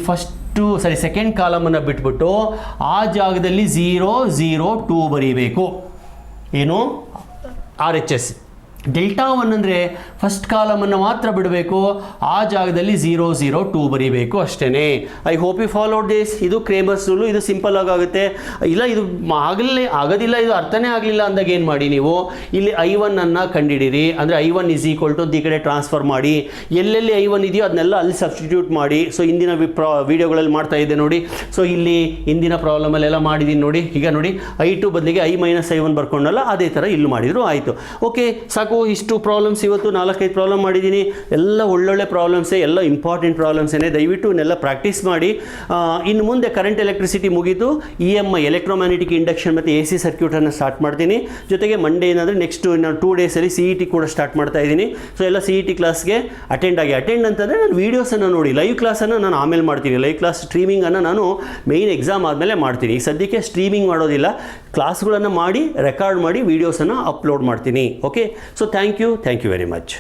ಸೆಕೆಂಡ್ ಕಾಲಮನ್ನು ಬಿಟ್ಬಿಟ್ಟು ಆ ಜಾಗದಲ್ಲಿ 002 ಬರೀಬೇಕು. ಏನು? RHS. ಡೆಲ್ಟಾ 1 ಅಂದರೆ ಫಸ್ಟ್ ಕಾಲಮನ್ನು ಮಾತ್ರ ಬಿಡಬೇಕು, ಆ ಜಾಗದಲ್ಲಿ 002 ಬರೀಬೇಕು ಅಷ್ಟೇ. I hope you followed this. ಇದು ಕ್ರೇಮರ್ಸ್ ರೂಲು, ಇದು ಸಿಂಪಲ್ ಆಗುತ್ತೆ. ಇಲ್ಲ ಇದು ಆಗೋದಿಲ್ಲ, ಇದು ಅರ್ಥನೇ ಆಗಲಿಲ್ಲ ಅಂದಾಗ ಏನು ಮಾಡಿ, ನೀವು ಇಲ್ಲಿ I1 ಅನ್ನು ಕಂಡುಹಿಡಿಯಿರಿ. ಅಂದರೆ I1 ಈಸ್ ಈಕ್ವಲ್ ಟು ಈ ಕಡೆ ಟ್ರಾನ್ಸ್ಫರ್ ಮಾಡಿ, ಎಲ್ಲೆಲ್ಲಿ I1 ಇದೆಯೋ ಅದನ್ನೆಲ್ಲ ಅಲ್ಲಿ ಸಬ್ಸ್ಟಿಟ್ಯೂಟ್ ಮಾಡಿ. ಸೊ ಇಂದಿನ ವಿಡಿಯೋಗಳಲ್ಲಿ ಮಾಡ್ತಾ ಇದ್ದೆ ನೋಡಿ. ಸೊ ಇಲ್ಲಿ ಇಂದಿನ ಪ್ರಾಬ್ಲಮಲ್ಲೆಲ್ಲ ಮಾಡಿದ್ದೀನಿ ನೋಡಿ. ಈಗ ನೋಡಿ I2 ಬದಲಿಗೆ I-I1 ಬರ್ಕೊಂಡಲ್ಲ, ಅದೇ ಥರ ಇಲ್ಲೂ ಮಾಡಿದ್ರು ಆಯಿತು. ಓಕೆ ಸಾಕು. ಇಷ್ಟು ಪ್ರಾಬ್ಲಮ್ಸ್ ಇವತ್ತು 4-5 ಪ್ರಾಬ್ಲಮ್ ಮಾಡಿದ್ದೀನಿ. ಎಲ್ಲ ಒಳ್ಳೊಳ್ಳೆ ಪ್ರಾಬ್ಲಮ್ಸೇ, ಎಲ್ಲ ಇಂಪಾರ್ಟೆಂಟ್ ಪ್ರಾಬ್ಲಮ್ಸೇ. ದಯವಿಟ್ಟು ಇವನ್ನೆಲ್ಲ ಪ್ರಾಕ್ಟೀಸ್ ಮಾಡಿ. ಇನ್ನು ಮುಂದೆ ಕರೆಂಟ್ ಎಲೆಕ್ಟ್ರಿಸಿಟಿ ಮುಗಿದು EMI ಎಲೆಕ್ಟ್ರೋಮ್ಯಾಗ್ನೆಟಿಕ್ ಇಂಡಕ್ಷನ್ ಮತ್ತು AC ಸರ್ಕ್ಯೂಟನ್ನು ಸ್ಟಾರ್ಟ್ ಮಾಡ್ತೀನಿ. ಜೊತೆಗೆ ಮಂಡೇ ಏನಾದರೆ ನೆಕ್ಸ್ಟ್ ನಾನು 2 ಡೇಸಲ್ಲಿ CET ಕೂಡ ಸ್ಟಾರ್ಟ್ ಮಾಡ್ತಾ ಇದ್ದೀನಿ. ಸೊ ಎಲ್ಲ CET ಕ್ಲಾಸ್ಗೆ ಅಟೆಂಡ್ ಅಂತಂದರೆ ನಾನು ವೀಡಿಯೋಸನ್ನು ನೋಡಿ, ಲೈವ್ ಕ್ಲಾಸನ್ನು ನಾನು ಆಮೇಲೆ ಮಾಡ್ತೀನಿ. ಲೈವ್ ಕ್ಲಾಸ್ ಸ್ಟ್ರೀಮಿಂಗನ್ನು ನಾನು ಮೇಯ್ನ್ ಎಕ್ಸಾಮ್ ಆದಮೇಲೆ ಮಾಡ್ತೀನಿ. ಈಗ ಸದ್ಯಕ್ಕೆ ಸ್ಟ್ರೀಮಿಂಗ್ ಮಾಡೋದಿಲ್ಲ, ಕ್ಲಾಸ್ಗಳನ್ನು ಮಾಡಿ ರೆಕಾರ್ಡ್ ಮಾಡಿ ವೀಡಿಯೋಸನ್ನು ಅಪ್ಲೋಡ್ ಮಾಡ್ತೀನಿ. Okay, so thank you very much.